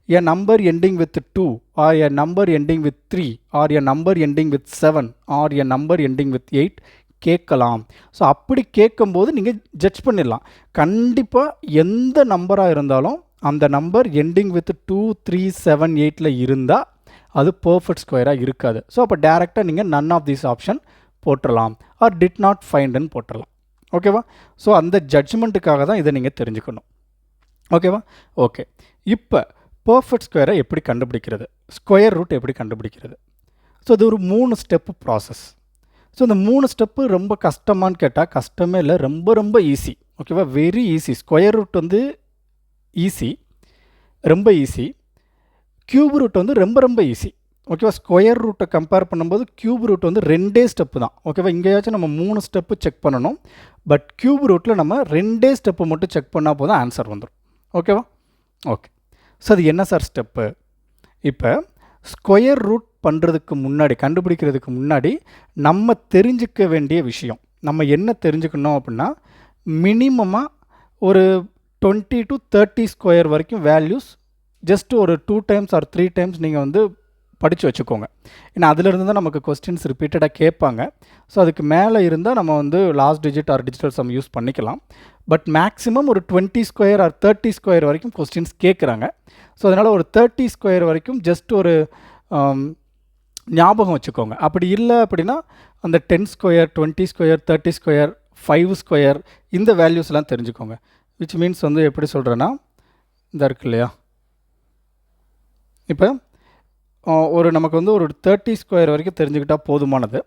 a number ending with 2 or a number ending with 3 or a number ending with 7 or a number ending with 8 கேட்கலாம். ஸோ அப்படி கேட்கும்போது நீங்கள் ஜட்ஜ் பண்ணிடலாம், கண்டிப்பாக எந்த நம்பராக இருந்தாலும் அந்த நம்பர் எண்டிங் வித் 2, 3, 7, 8ல் இருந்தால் அது பர்ஃபெக்ட் ஸ்கொயராக இருக்காது. ஸோ அப்போ டேரெக்டாக நீங்கள் நன் ஆஃப் திஸ் ஆப்ஷன் போட்டுடலாம் ஆர் டிட் நாட் ஃபைண்டுன்னு போட்டுடலாம். ஓகேவா? ஸோ அந்த ஜட்ஜ்மெண்ட்டுக்காக தான் இதை நீங்கள் தெரிஞ்சுக்கணும். ஓகேவா? ஓகே, இப்போ பர்ஃபெக்ட் ஸ்கொயரை எப்படி கண்டுபிடிக்கிறது, ஸ்கொயர் ரூட் எப்படி கண்டுபிடிக்கிறது? ஸோ இது ஒரு 3 ஸ்டெப்பு ப்ராசஸ். ஸோ இந்த 3 ஸ்டெப்பு ரொம்ப கஷ்டமானு கேட்டால் கஷ்டமே இல்லை, ரொம்ப ரொம்ப ஈஸி. ஓகேவா? Very easy. ஸ்கொயர் ரூட் வந்து ஈஸி, ரொம்ப ஈஸி. கியூப் ரூட் வந்து ரொம்ப ரொம்ப ஈஸி. ஓகேவா? ஸ்கொயர் ரூட்டை கம்பேர் பண்ணும்போது கியூப் ரூட் வந்து 2 ஸ்டெப்பு தான். ஓகேவா? இங்கேயாச்சும் நம்ம 3 ஸ்டெப்பு செக் பண்ணணும், பட் கியூப் ரூட்டில் நம்ம 2 ஸ்டெப்பு மட்டும் செக் பண்ணால் போதும் ஆன்சர் வந்துடும். ஓகேவா? ஓகே. ஸோ அது என்ன சார் ஸ்டெப்பு? இப்போ ஸ்கொயர் ரூட் பண்ணுறதுக்கு முன்னாடி, கண்டுபிடிக்கிறதுக்கு முன்னாடி நம்ம தெரிஞ்சிக்க வேண்டிய விஷயம், நம்ம என்ன தெரிஞ்சுக்கணும் அப்படின்னா, மினிமமாக ஒரு 20 to 30 ஸ்கொயர் வரைக்கும் வேல்யூஸ் ஜஸ்ட் ஒரு 2 times ஆர் 3 times நீங்கள் வந்து படித்து வச்சுக்கோங்க. ஏன்னா அதிலிருந்து தான் நமக்கு கொஸ்டின்ஸ் ரிப்பீட்டடாக கேட்பாங்க. ஸோ அதுக்கு மேலே இருந்தால் நம்ம வந்து last digit R digital sum use பண்ணிக்கலாம். பட் மேக்ஸிமம் ஒரு 20 ஸ்கொயர் ஆர் 30 ஸ்கொயர் வரைக்கும் கொஸ்டின்ஸ் கேட்குறாங்க. ஸோ அதனால் ஒரு 30 ஸ்கொயர் வரைக்கும் ஜஸ்ட் ஒரு ஞாபகம் வச்சுக்கோங்க. அப்படி இல்லை அப்படின்னா அந்த 10 ஸ்கொயர், 20 ஸ்கொயர், 30 ஸ்கொயர், 5 ஸ்கொயர் இந்த வேல்யூஸ்லாம் தெரிஞ்சுக்கோங்க. விச் மீன்ஸ் வந்து எப்படி சொல்கிறேன்னா, இந்த இருக்கு இல்லையா, இப்போ ஒரு நமக்கு வந்து ஒரு 30 ஸ்கொயர் வரைக்கும் தெரிஞ்சுக்கிட்டால் போதுமானது.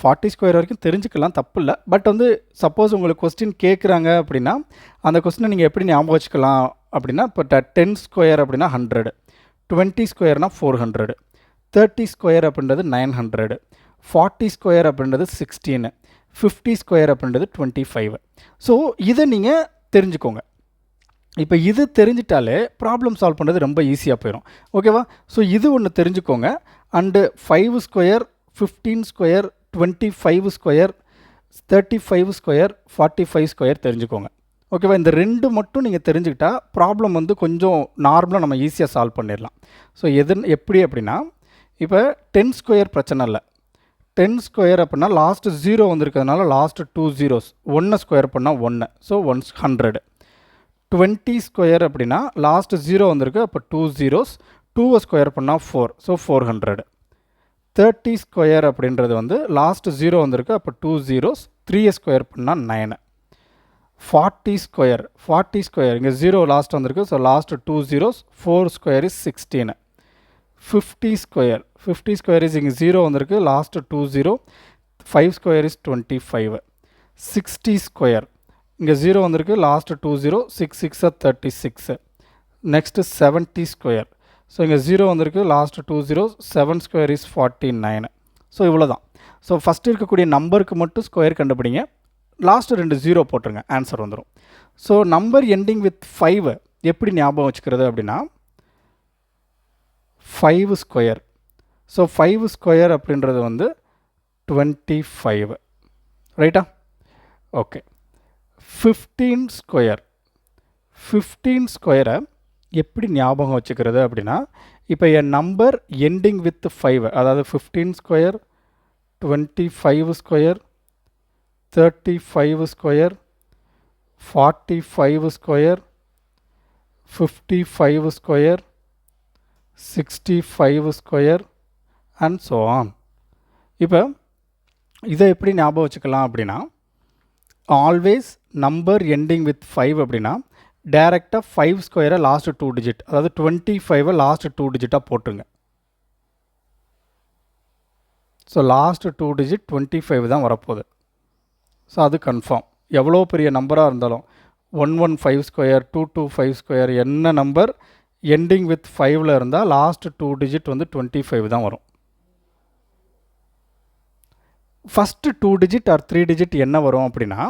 40 ஸ்கொயர் வரைக்கும் தெரிஞ்சுக்கலாம், தப்பு இல்லை. பட் வந்து சப்போஸ் உங்களுக்கு கொஸ்டின் கேட்குறாங்க அப்படின்னா அந்த கொஸ்டினை நீங்கள் எப்படி ஞாபகம் வச்சுக்கலாம் அப்படின்னா, இப்போ 10 ஸ்கொயர் அப்படின்னா 100, 20 ஸ்கொயர்னால் 400, 30 ஸ்கொயர் அப்படின்றது 900, 40 ஸ்கொயர் அப்படின்றது 16, 50 ஸ்கொயர் அப்படின்றது 25. ஸோ இதை நீங்கள் தெரிஞ்சுக்கோங்க. இப்போ இது தெரிஞ்சிட்டாலே ப்ராப்ளம் சால்வ் பண்ணுறது ரொம்ப ஈஸியாக போயிடும். ஓகேவா? ஸோ இது ஒன்று தெரிஞ்சுக்கோங்க. And 5 square, 15 square, 25 square, 35 square, 45 square தெரிஞ்சுக்கோங்க. ஓகேவா? இந்த ரெண்டு மட்டும் நீங்கள் தெரிஞ்சுக்கிட்டா ப்ராப்ளம் வந்து கொஞ்சம் நார்மலாக நம்ம ஈஸியாக சால்வ் பண்ணிடலாம். ஸோ எப்படி அப்படின்னா, இப்போ 10 ஸ்கொயர் பிரச்சனை இல்லை. 10 ஸ்கொயர் அப்படின்னா லாஸ்ட்டு 0 வந்திருக்கிறதுனால லாஸ்ட்டு 2 zeros, 1 ஸ்கொயர் பண்ணால் 1, ஸோ 100. 20 ஸ்கொயர் அப்படின்னா லாஸ்ட்டு 0 வந்திருக்கு, அப்போ 2 zeros, 2 ஸ்கொயர் பண்ணால் 4, ஸோ 400. 30 ஸ்கொயர் அப்படின்றது வந்து லாஸ்ட்டு 0 வந்திருக்கு, அப்போ 2 zeros, 3 ஸ்கொயர் பண்ணால் 9. 40 ஸ்கொயர், 40 ஸ்கொயர் இங்கே 0 லாஸ்ட் வந்திருக்கு, so last 2 zeros, 4 square is 16. 50 square, 50 square is இங்கே 0 வந்திருக்கு, லாஸ்ட்டு 2 0, 5 ஸ்கொயர் இஸ் 25. 60 ஸ்கொயர் இங்கே 0 வந்திருக்கு, லாஸ்ட்டு 2 0, 6 6 36. நெக்ஸ்ட்டு 70 ஸ்கொயர், ஸோ இங்கே 0 வந்திருக்கு, லாஸ்ட்டு 2 0, 7 ஸ்கொயர் இஸ் 49. ஸோ இவ்வளோ தான். ஸோ ஃபஸ்ட்டு இருக்கக்கூடிய நம்பருக்கு மட்டும் ஸ்கொயர் கண்டுபிடிங்க, லாஸ்ட்டு 2 0 போட்டுருங்க, ஆன்சர் வந்துடும். ஸோ நம்பர் எண்டிங் வித் 5 எப்படி ஞாபகம் வச்சுக்கிறது அப்படின்னா, 5 ஸ்கொயர். ஸோ 5 ஸ்கொயர் அப்படின்றது வந்து 25, ரைட்டா? ஓகே. 15 ஸ்கொயர், 15 ஸ்கொயரை எப்படி ஞாபகம் வச்சுக்கிறது அப்படின்னா, இப்போ என் நம்பர் எண்டிங் வித் 5, அதாவது 15 square, 25 square, 35 square, 45 square, 55 square, 65 square and so on. இப்போ இதை எப்படி ஞாபகம் வச்சுக்கலாம் அப்படின்னா, ஆல்வேஸ் நம்பர் எண்டிங் வித் 5 அப்படின்னா டைரெக்டாக 5 ஸ்கொயரை லாஸ்ட்டு 2 டிஜிட், அதாவது 25 லாஸ்ட்டு 2 டிஜிட்டாக போட்டுருங்க. ஸோ லாஸ்ட்டு 2 டிஜிட் 25 தான் வரப்போகுது. ஸோ அது கன்ஃபார்ம். எவ்வளோ பெரிய நம்பராக இருந்தாலும் 115 ஸ்கொயர், 225 ஸ்கொயர், என்ன நம்பர் எண்டிங் வித் 5ல் இருந்தால் லாஸ்ட்டு 2 டிஜிட் வந்து 25 தான் வரும். ஃபஸ்ட்டு 2 டிஜிட் ஆர் 3 டிஜிட் என்ன வரும் அப்படின்னா,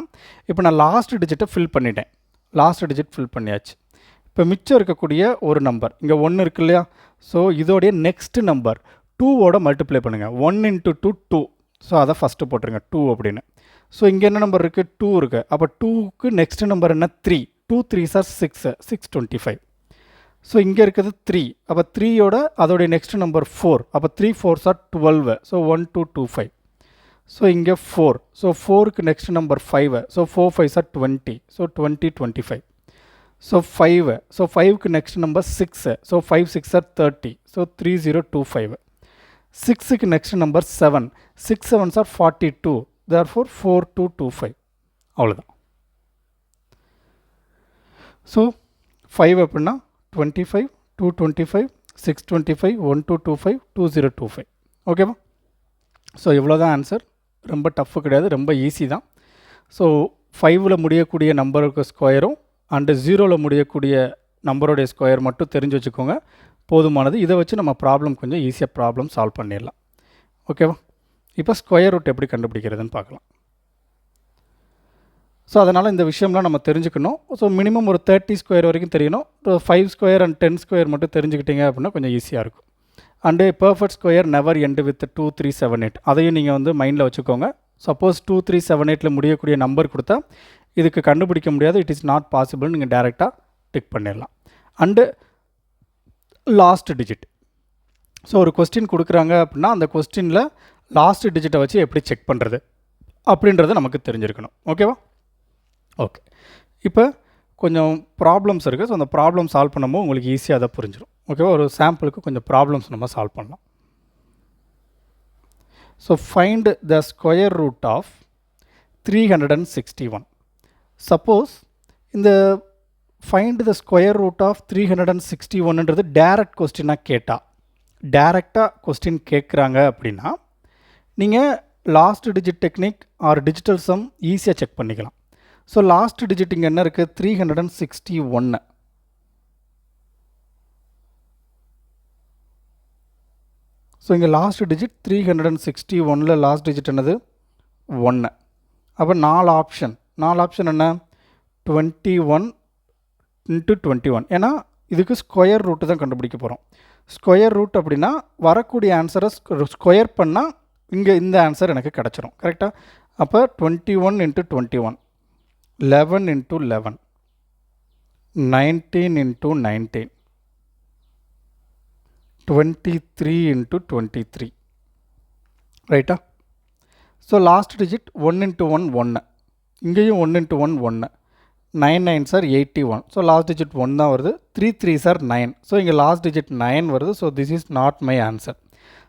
இப்போ நான் லாஸ்ட் டிஜிட்டை ஃபில் பண்ணிட்டேன், லாஸ்ட் டிஜிட் ஃபில் பண்ணியாச்சு. இப்போ மிச்சம் இருக்கக்கூடிய ஒரு நம்பர் இங்கே 1 இருக்கு இல்லையா? ஸோ இதோடைய நெக்ஸ்ட் நம்பர் 2வோட மல்டிப்ளை பண்ணுங்கள். 1 × 2 2, ஸோ அதை ஃபஸ்ட்டு போட்டுருங்க 2 அப்படின்னு. ஸோ இங்கே என்ன நம்பர் இருக்குது? 2 இருக்குது. அப்போ 2க்கு நெக்ஸ்ட் நம்பர் என்ன? 3. 2 3s are 6, 625. ஸோ இங்கே இருக்கிறது 3, அப்போ 3யோட அதோடைய நெக்ஸ்ட் நம்பர் 4, அப்போ 3 4s are 12, ஸோ 1225. ஸோ இங்கே 4, ஸோ 4க்கு next number 5, so 4 5s are 20, so 2025. So 5, so 5க்கு next number 6, so 5 6s are 30, so 3025. 6க்கு next number 7, 6 7s are 42, therefore 4225. அவ்வளோதான். ஸோ 5 அப்படின்னா 25, 225, 625, 1225, 2025. ஓகேவா? ஸோ இவ்வளோ தான் ஆன்சர். ரொம்ப டஃப்பு கிடையாது, ரொம்ப ஈஸி தான். ஸோ 5ல் முடியக்கூடிய நம்பருக்கு ஸ்கொயரும் அண்டு 0ல் முடியக்கூடிய நம்பருடைய ஸ்கொயர் மட்டும் தெரிஞ்சு வச்சுக்கோங்க, போதுமானது. இதை வச்சு நம்ம ப்ராப்ளம் கொஞ்சம் ஈஸியாக ப்ராப்ளம் சால்வ் பண்ணிடலாம். ஓகேவா? இப்போ ஸ்கொயர் ரூட் எப்படி கண்டுபிடிக்கிறதுன்னு பார்க்கலாம். ஸோ அதனால் இந்த விஷயம்லாம் நம்ம தெரிஞ்சுக்கணும். ஸோ மினிமம் ஒரு 30 ஸ்கொயர் வரைக்கும் தெரியணும். 5 ஸ்கொயர் அண்ட் 10 ஸ்கொயர் மட்டும் தெரிஞ்சுக்கிட்டீங்க அப்படின்னா கொஞ்சம் ஈஸியாக இருக்கும். And perfect square never end with 2 3 7 8, அதையும் நீங்கள் வந்து மைண்டில் வச்சுக்கோங்க. சப்போஸ் 2 3 7 8ல் முடியக்கூடிய நம்பர் கொடுத்தா இதுக்கு கண்டுபிடிக்க முடியாது, இட் இஸ் நாட் பாசிபிள், நீங்கள் டைரெக்டாக டிக் பண்ணிடலாம். And last digit. ஸோ ஒரு கொஸ்டின் கொடுக்குறாங்க அப்படின்னா அந்த கொஸ்டினில் லாஸ்ட் டிஜிட்டை வச்சு எப்படி செக் பண்ணுறது அப்படின்றத நமக்கு தெரிஞ்சிருக்கணும். ஓகேவா? ஓகே. இப்போ கொஞ்சம் ப்ராப்ளம்ஸ் இருக்குது. ஸோ அந்த ப்ராப்ளம் சால்வ் பண்ணும்போது உங்களுக்கு ஈஸியாக அதை புரிஞ்சிடும். ஓகேவா? ஒரு சாம்பிளுக்கு கொஞ்சம் ப்ராப்ளம்ஸ் நம்ம சால்வ் பண்ணலாம். So find the square root of 361. Suppose இந்த find the square root of 361ன்றது டைரக்ட் கொஸ்டினாக கேட்டால், டைரெக்டாக கொஸ்டின் கேட்குறாங்க அப்படின்னா நீங்கள் last digit technique or digital sum ஈஸியாக செக் பண்ணிக்கலாம். ஸோ லாஸ்ட் டிஜிட் இங்கே என்ன இருக்குது? 361. ஸோ இங்கே லாஸ்ட் டிஜிட் 361ல் லாஸ்ட் டிஜிட் என்னது? 1. அப்போ 4 ஆப்ஷன் என்ன? 21, இன்ட்டு 21. ஏன்னா இதுக்கு ஸ்கொயர் ரூட்டு தான் கண்டுபிடிக்க போகிறோம். ஸ்கொயர் ரூட் அப்படின்னா வரக்கூடிய ஆன்சரை ஸ்கொயர் பண்ணால் இங்கே இந்த ஆன்சர் எனக்கு கிடச்சிரும். கரெக்டாக? அப்போ 21 இன்ட்டு 21, 11 இன்ட்டு 11, 19 இன்ட்டு 19, 23 இன்ட்டு 23. ரைட்டா? ஸோ லாஸ்ட் டிஜிட் 1 இன்ட்டு 1 1, இங்கேயும் 1 into 1 1, 9 9s are 81. So last digit 1 தான் வருது. 3 3s are 9. ஸோ இங்கே லாஸ்ட் டிஜிட் 9 வருது. So this is not my answer.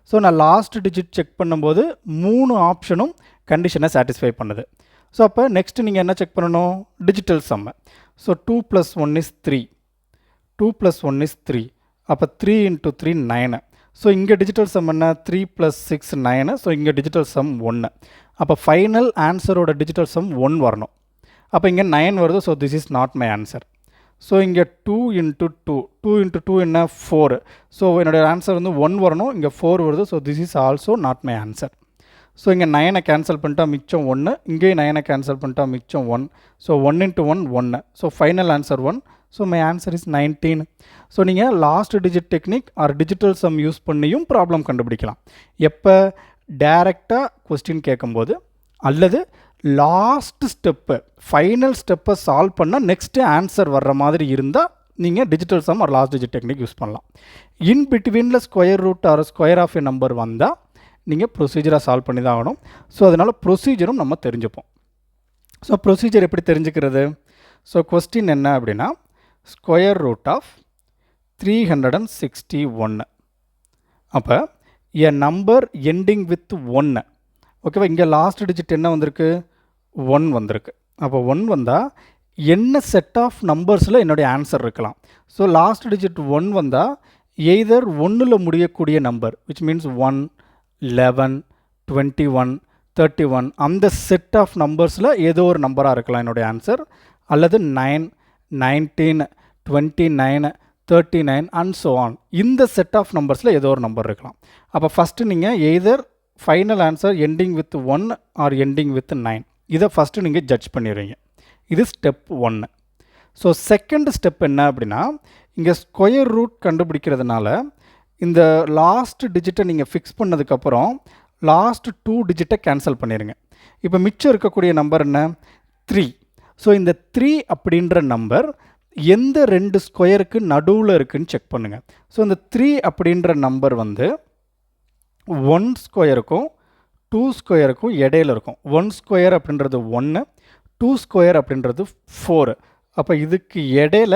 So நான் லாஸ்ட் டிஜிட் செக் பண்ணும்போது 3 ஆப்ஷனும் கண்டிஷனை சாட்டிஸ்ஃபை பண்ணுது. ஸோ அப்போ நெக்ஸ்ட்டு நீங்கள் என்ன செக் பண்ணணும்? டிஜிட்டல் சம்மை. So 2 + 1 is 3, 2 + 1 is 3. அப்போ 3 இன்ட்டு 3 9. ஸோ இங்கே டிஜிட்டல் சம் என்ன? 3 + 6 9. ஸோ இங்கே டிஜிட்டல் சம் 1. அப்போ ஃபைனல் ஆன்சரோட டிஜிட்டல் சம் 1 வரணும். அப்போ இங்கே 9 வருது. So this is not my answer. So இங்கே 2 இன்ட்டு 2, 2 இன்ட்டு 2 என்ன? 4. ஸோ என்னுடைய ஆன்சர் வந்து 1 வரணும். இங்கே 4 வருது. So this is also not my answer. So இங்கே 9 கேன்சல் பண்ணிட்டா மிச்சம் 1, இங்கேயும் 9 கேன்சல் பண்ணிட்டா மிச்சம் 1. So 1 into 1 1. So final answer 1. So my answer is 19. So நீங்கள் last digit technique or digital sum use பண்ணியும் ப்ராப்ளம் கண்டுபிடிக்கலாம். எப்போ? டைரெக்டாக கொஸ்டின் கேட்கும்போது, அல்லது லாஸ்ட் ஸ்டெப்பு ஃபைனல் ஸ்டெப்பை சால்வ் பண்ணால் நெக்ஸ்ட்டு ஆன்சர் வர்ற மாதிரி இருந்தால் நீங்கள் digital sum or last digit technique use பண்ணலாம். இன் பிட்வீனில் square root or square of a number வந்தால் நீங்கள் ப்ரொசீஜராக சால்வ் பண்ணி தான் ஆகணும். ஸோ அதனால் ப்ரொசீஜரும் நம்ம தெரிஞ்சுப்போம். ஸோ ப்ரொசீஜர் எப்படி தெரிஞ்சுக்கிறது? ஸோ கொஸ்டின் என்ன அப்படின்னா, ஸ்கொயர் ரூட் ஆஃப் 361. அப்போ எ நம்பர் எண்டிங் வித் 1. ஓகேவா? இங்கே லாஸ்ட் டிஜிட் என்ன வந்திருக்கு? 1 வந்திருக்கு. அப்போ 1 வந்தால் என்ன செட் ஆஃப் நம்பர்ஸில் என்னுடைய ஆன்சர் இருக்கலாம்? ஸோ லாஸ்ட் டிஜிட் 1 வந்தால் எய்தர் 1ல் முடியக்கூடிய நம்பர், விச் மீன்ஸ் 1, 11, 21, 31, அந்த செட் ஆஃப் நம்பர்ஸில் ஏதோ ஒரு நம்பராக இருக்கலாம் என்னுடைய ஆன்சர். அல்லது 9, 19, 29, 39 அண்ட் ஸோ ஆன். இந்த செட் ஆஃப் நம்பர்ஸில் ஏதோ ஒரு நம்பர் இருக்கலாம். அப்போ ஃபஸ்ட்டு நீங்கள் either final answer ending with 1 are ending with 9, இதை ஃபஸ்ட்டு நீங்கள் ஜட்ஜ் பண்ணிடுவீங்க. இது ஸ்டெப் 1. ஸோ செகண்ட் ஸ்டெப் என்ன அப்படின்னா, இங்கே ஸ்கொயர் ரூட் கண்டுபிடிக்கிறதுனால இந்த லாஸ்ட் டிஜிட்டை நீங்கள் ஃபிக்ஸ் பண்ணதுக்கப்புறம் லாஸ்ட் 2 டிஜிட்டை கேன்சல் பண்ணிடுங்க. இப்போ மிச்சம் இருக்கக்கூடிய நம்பர் என்ன? 3. ஸோ இந்த 3 அப்படின்ற நம்பர் எந்த 2 ஸ்கொயருக்கு நடுவில் இருக்குதுன்னு செக் பண்ணுங்கள். ஸோ இந்த 3 அப்படின்ற நம்பர் வந்து 1 ஸ்கொயருக்கும் 2 ஸ்கொயருக்கும் இடையில இருக்கும். 1 ஸ்கொயர் அப்படின்றது 1, 2 ஸ்கொயர் அப்படின்றது 4. அப்போ இதுக்கு இடையில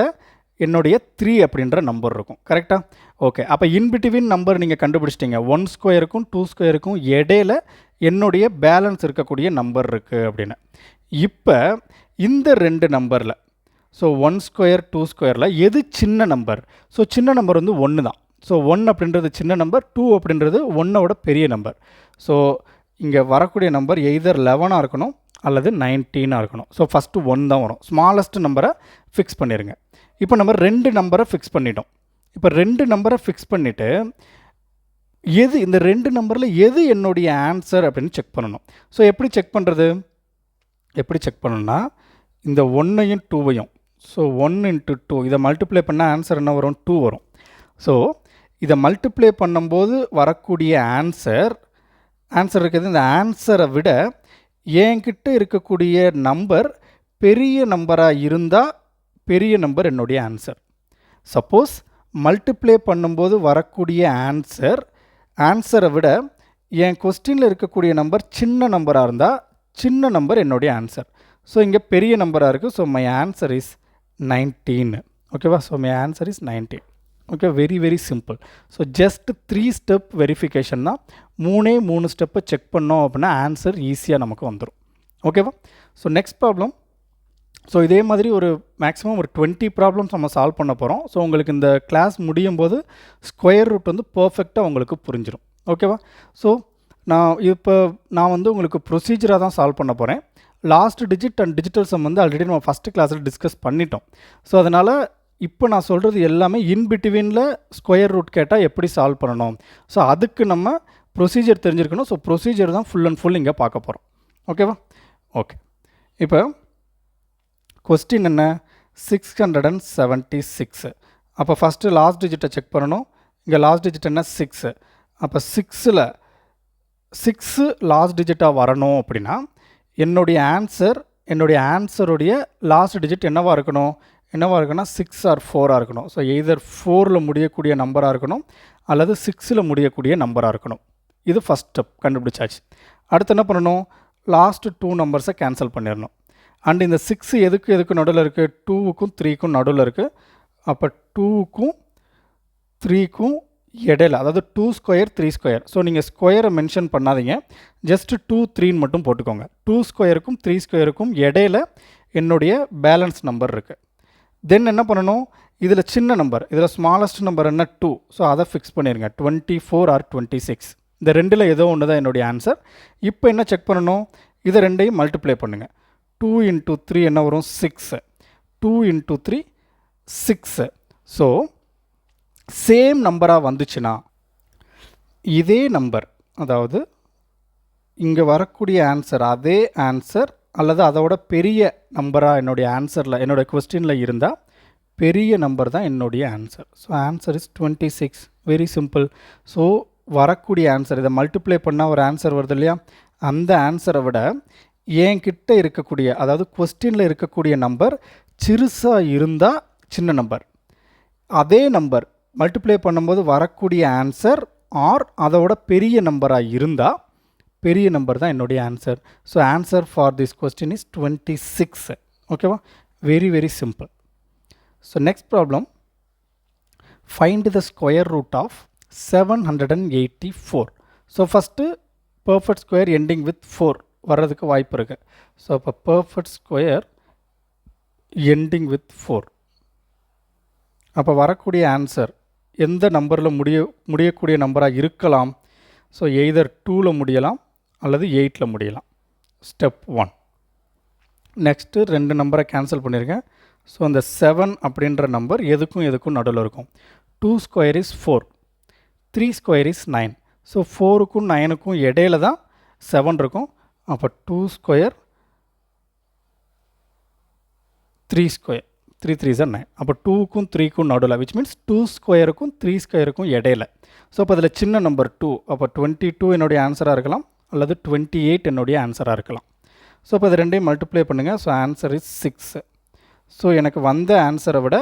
என்னுடைய 3 அப்படின்ற நம்பர் இருக்கும். கரெக்டாக? ஓகே. அப்போ இன்பிட்வீன் நம்பர் நீங்கள் கண்டுபிடிச்சிட்டிங்க. 1 ஸ்கொயருக்கும் 2 ஸ்கொயருக்கும் இடையில என்னுடைய பேலன்ஸ் இருக்கக்கூடிய நம்பர் இருக்குது அப்படின்னு. இப்போ இந்த 2 நம்பரில், ஸோ 1 ஸ்கொயர் 2 ஸ்கொயரில் எது சின்ன நம்பர்? ஸோ சின்ன நம்பர் வந்து 1 தான். ஸோ 1 அப்படின்றது சின்ன நம்பர், 2 அப்படின்றது 1ஓட பெரிய நம்பர். ஸோ இங்கே வரக்கூடிய நம்பர் எய்தர் 11ஆக இருக்கணும் அல்லது 19ஆக இருக்கணும். ஸோ ஃபஸ்ட்டு 1 தான் வரும். ஸ்மாலஸ்ட் நம்பரை ஃபிக்ஸ் பண்ணிடுங்க. இப்போ நம்ம 2 நம்பரை ஃபிக்ஸ் பண்ணிட்டோம். இப்போ 2 நம்பரை ஃபிக்ஸ் பண்ணிவிட்டு எது இந்த 2 நம்பரில் எது என்னுடைய ஆன்சர் அப்படின்னு செக் பண்ணணும். ஸோ எப்படி செக் பண்ணுறது? எப்படி செக் பண்ணணும்னா, இந்த 1ஐயும் 2ஐயும், ஸோ 1 இன்ட்டு 2 இதை மல்டிப்ளை பண்ணால் ஆன்சர் என்ன வரும்? 2 வரும். ஸோ இதை மல்டிப்ளை பண்ணும்போது வரக்கூடிய ஆன்சர் இருக்குது. இந்த ஆன்சரை விட என்கிட்ட இருக்கக்கூடிய நம்பர் பெரிய நம்பராக இருந்தால் பெரிய நம்பர் என்னுடைய ஆன்சர். சப்போஸ் மல்டிப்ளை பண்ணும்போது வரக்கூடிய ஆன்சரை விட என் கொஸ்டினில் இருக்கக்கூடிய நம்பர் சின்ன நம்பராக இருந்தால் சின்ன நம்பர் என்னுடைய ஆன்சர். ஸோ இங்கே பெரிய நம்பராக இருக்குது. So my answer is 19. ஓகேவா? So my answer is 19. Okay, very very simple. So just 3 step verification தான். 3 ஸ்டெப்பை செக் பண்ணோம் அப்படின்னா ஆன்சர் ஈஸியாக நமக்கு வந்துடும். ஓகேவா? So next problem. ஸோ இதே மாதிரி ஒரு மேக்ஸிமம் ஒரு 20 ப்ராப்ளம்ஸ் நம்ம சால்வ் பண்ண போகிறோம். ஸோ உங்களுக்கு இந்த கிளாஸ் முடியும் போது ஸ்கொயர் ரூட் வந்து பர்ஃபெக்டாக உங்களுக்கு புரிஞ்சிடும். ஓகேவா? ஸோ நான் வந்து உங்களுக்கு ப்ரொசீஜராக தான் சால்வ் பண்ண போகிறேன். Last digit and digital some வந்து ஆல்ரெடி நம்ம ஃபஸ்ட்டு கிளாஸில் டிஸ்கஸ் பண்ணிட்டோம். ஸோ அதனால் இப்போ நான் சொல்கிறது எல்லாமே இன்பிட்வீனில் ஸ்கொயர் ரூட் கேட்டால் எப்படி சால்வ் பண்ணணும், ஸோ அதுக்கு நம்ம ப்ரொசீஜர் தெரிஞ்சிருக்கணும். ஸோ ப்ரொசீஜர் தான் ஃபுல் அண்ட் ஃபுல் இங்கே பார்க்க போகிறோம். ஓகேவா? ஓகே. இப்போ கொஸ்டின் என்ன? 676. அப்போ ஃபஸ்ட்டு லாஸ்ட் டிஜிட்டை செக் பண்ணணும். இங்கே லாஸ்ட் டிஜிட் என்ன 6. அப்போ 6ல் 6 லாஸ்ட் டிஜிட்டாக வரணும் அப்படின்னா என்னுடைய ஆன்சருடைய லாஸ்ட் டிஜிட் என்னவாக இருக்கணும்? 6 ஆர் 4ஆக இருக்கணும். ஸோ எய்தர் 4ல் முடியக்கூடிய நம்பராக இருக்கணும் அல்லது 6ல் முடியக்கூடிய நம்பராக இருக்கணும். இது ஃபஸ்ட் ஸ்டெப் கண்டுபிடிச்சாச்சு. அடுத்து என்ன பண்ணணும்? லாஸ்ட் 2 நம்பர்ஸை கேன்சல் பண்ணிடணும். அண்ட் இந்த 6 எதுக்கு நடுவில் இருக்குது? 2க்கும் 3க்கும் நடுவில் இருக்குது. அப்போ 2க்கும் 3க்கும் இடையில, அதாவது 2 ஸ்கொயர் 3 ஸ்கொயர். ஸோ நீங்கள் ஸ்கொயரை மென்ஷன் பண்ணாதீங்க, ஜஸ்ட்டு 2 3ன்னு மட்டும் போட்டுக்கோங்க. 2 ஸ்கொயருக்கும் 3 ஸ்கொயருக்கும் இடையில என்னுடைய பேலன்ஸ் நம்பர் இருக்குது. தென் என்ன பண்ணணும்? இதில் சின்ன நம்பர், இதில் ஸ்மாலஸ்ட் நம்பர் என்ன 2. ஸோ அதை ஃபிக்ஸ் பண்ணிடுங்க, 24 ஆர் 26. இந்த ரெண்டில் ஏதோ ஒன்று தான் என்னுடைய ஆன்சர். இப்போ என்ன செக் பண்ணணும்? இதை ரெண்டையும் மல்டிப்ளை பண்ணுங்கள். 2 into 3 என்ன வரும்? 6. 2 into 3 6. ஸோ சேம் நம்பராக வந்துச்சுன்னா இதே நம்பர், அதாவது இங்கே வரக்கூடிய ஆன்சர் அதே ஆன்சர் அல்லது அதோட பெரிய நம்பராக என்னுடைய ஆன்சரில், என்னோடய கொஸ்டினில் இருந்தால் பெரிய நம்பர் தான் என்னுடைய answer. So answer is 26. Very simple. So வரக்கூடிய ஆன்சர், இதை மல்டிப்ளை பண்ணால் ஒரு ஆன்சர் வருது இல்லையா, அந்த ஆன்சரை விட என்கிட்ட இருக்கக்கூடிய, அதாவது கொஸ்டினில் இருக்கக்கூடிய நம்பர் சிறுசாக இருந்தால் சின்ன நம்பர், அதே நம்பர் மல்டிப்ளை பண்ணும்போது வரக்கூடிய ஆன்சர் ஆர் அதோட பெரிய நம்பராக இருந்தால் பெரிய நம்பர் தான் என்னுடைய answer. So answer for this question is 26. ஓகேவா? Very very simple. So next problem, find the square root of 784. So first perfect square ending with 4 வர்றதுக்கு வாய்ப்பு இருக்குது. ஸோ இப்போ பர்ஃபெக்ட் ஸ்கொயர் எண்டிங் வித் 4. அப்போ வரக்கூடிய ஆன்சர் எந்த நம்பரில் முடியக்கூடிய நம்பராக இருக்கலாம்? ஸோ எய்தர் 2ல் முடியலாம் அல்லது 8ல் முடியலாம். ஸ்டெப் 1. நெக்ஸ்ட்டு 2 நம்பரை கேன்சல் பண்ணியிருக்கேன். ஸோ அந்த 7 அப்படின்ற நம்பர் எதுக்கும் நடுவில் இருக்கும். 2 square is 4, 3 square is 9. So 4க்கும் 9க்கும் இடையில தான் 7 இருக்கும். அப்போ 2 ஸ்கொயர் 3 ஸ்கொயர், 3 3s are 9. அப்போ 2க்கும் 3க்கும் நடுவில், விச் மீன்ஸ் 2 ஸ்கொயருக்கும் 3 ஸ்கொயருக்கும் இடையில. ஸோ அப்போ அதில் சின்ன நம்பர் 2. அப்போ 22 என்னுடைய ஆன்சராக இருக்கலாம் அல்லது 28 என்னுடைய ஆன்சராக இருக்கலாம். ஸோ இப்போ இது ரெண்டையும் மல்டிப்ளை பண்ணுங்கள். So answer is 6. ஸோ எனக்கு வந்த ஆன்சரை விட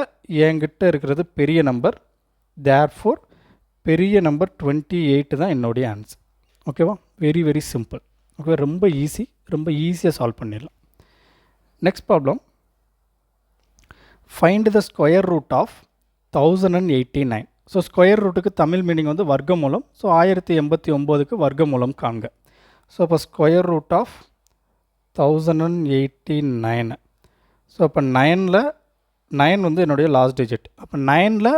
என்கிட்ட இருக்கிறது பெரிய நம்பர், தேர்ஃபோர் பெரிய நம்பர் 28 தான் என்னுடைய ஆன்சர். ஓகேவா? Very very simple. ஓகே, ரொம்ப ஈஸியாக சால்வ் பண்ணிடலாம். Next problem, find the square root of 1089. So square ரூட்டுக்கு தமிழ் மீனிங் வந்து வர்க்கமூலம். ஸோ 1089க்கு வர்க்கமூலம் காண்க. ஸோ அப்போ ஸ்கொயர் ரூட் ஆஃப் 1089. ஸோ அப்போ 9 வந்து என்னுடைய லாஸ்ட் டிஜிட். அப்போ 9ல்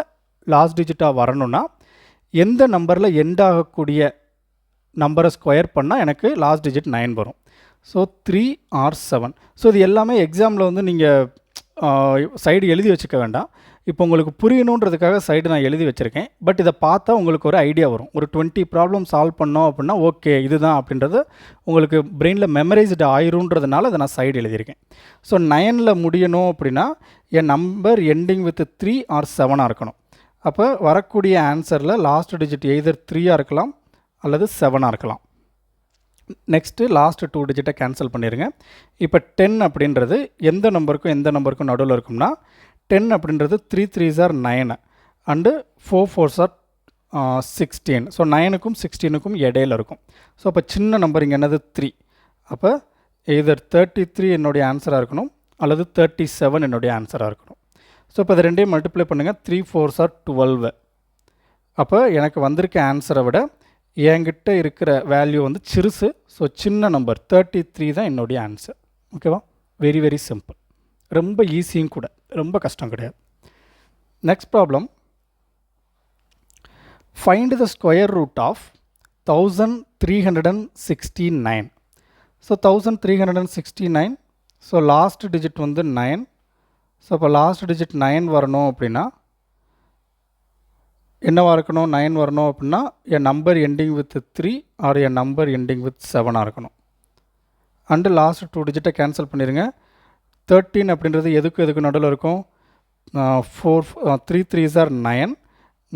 லாஸ்ட் டிஜிட்டாக வரணும்னா எந்த நம்பரில் எண்ட் ஆகக்கூடிய நம்பரை ஸ்கொயர் பண்ணால் எனக்கு லாஸ்ட் டிஜிட் 9 வரும். So 3 R 7. ஸோ இது எல்லாமே எக்ஸாமில் வந்து நீங்கள் சைடு எழுதி வச்சுக்க வேண்டாம். இப்போ உங்களுக்கு புரியணுன்றதுக்காக சைடு நான் எழுதி வச்சுருக்கேன். பட் இதை பார்த்தா உங்களுக்கு ஒரு ஐடியா வரும். ஒரு 20 ப்ராப்ளம் சால்வ் பண்ணோம் அப்படின்னா ஓகே இதுதான் அப்படின்றது உங்களுக்கு பிரெயினில் மெமரைஸ்டு ஆயிருன்றதுனால அதை நான் சைடு எழுதியிருக்கேன். ஸோ 9ல் முடியணும் அப்படின்னா என் நம்பர் எண்டிங் வித் 3 ஆர் 7ஆக இருக்கணும். அப்போ வரக்கூடிய ஆன்சரில் லாஸ்ட் டிஜிட் எய்தர் 3ஆக இருக்கலாம் அல்லது 7ஆக இருக்கலாம். நெக்ஸ்ட்டு லாஸ்ட் 2 டிஜிட்டை கேன்சல் பண்ணிடுங்க. இப்போ 10 அப்படின்றது எந்த நம்பருக்கும் நடுவில் இருக்கும்னா 10 அப்படின்றது 3 3s are 9 and 4 4s are 16. So 9க்கும் 16க்கும் இடையில இருக்கும். ஸோ அப்போ சின்ன நம்பர் இங்கே என்னது 3. அப்போ எய்தர் 33 என்னுடைய ஆன்சராக இருக்கணும் அல்லது 37 என்னுடைய ஆன்சராக இருக்கணும். ஸோ இப்போ இது ரெண்டையும் மல்டிப்ளை பண்ணுங்கள். 3 4s are 12. அப்போ எனக்கு வந்திருக்க ஆன்சரை விட என்கிட்ட இருக்கிற வேல்யூ வந்து சிறுசு. ஸோ சின்ன நம்பர் 33 தான் என்னுடைய ஆன்சர். ஓகேவா? Very very simple. ரொம்ப ஈஸியும் கூட, ரொம்ப கஷ்டம் கிடையாது. Next problem, find the square root of 1369. So 1369. So last digit வந்து 9. ஸோ இப்போ லாஸ்ட் டிஜிட் 9 வரணும் அப்படின்னா என்னவாக இருக்கணும்? 9 வரணும் அப்படின்னா என் நம்பர் எண்டிங் வித் 3 ஆர் என் நம்பர் எண்டிங் வித் 7ஆக இருக்கணும். அண்டு லாஸ்ட் 2 டிஜிட்டை கேன்சல் பண்ணிடுங்க. 13 அப்படின்றது எதுக்கு நடுவில் இருக்கும்? 3 3s are 9,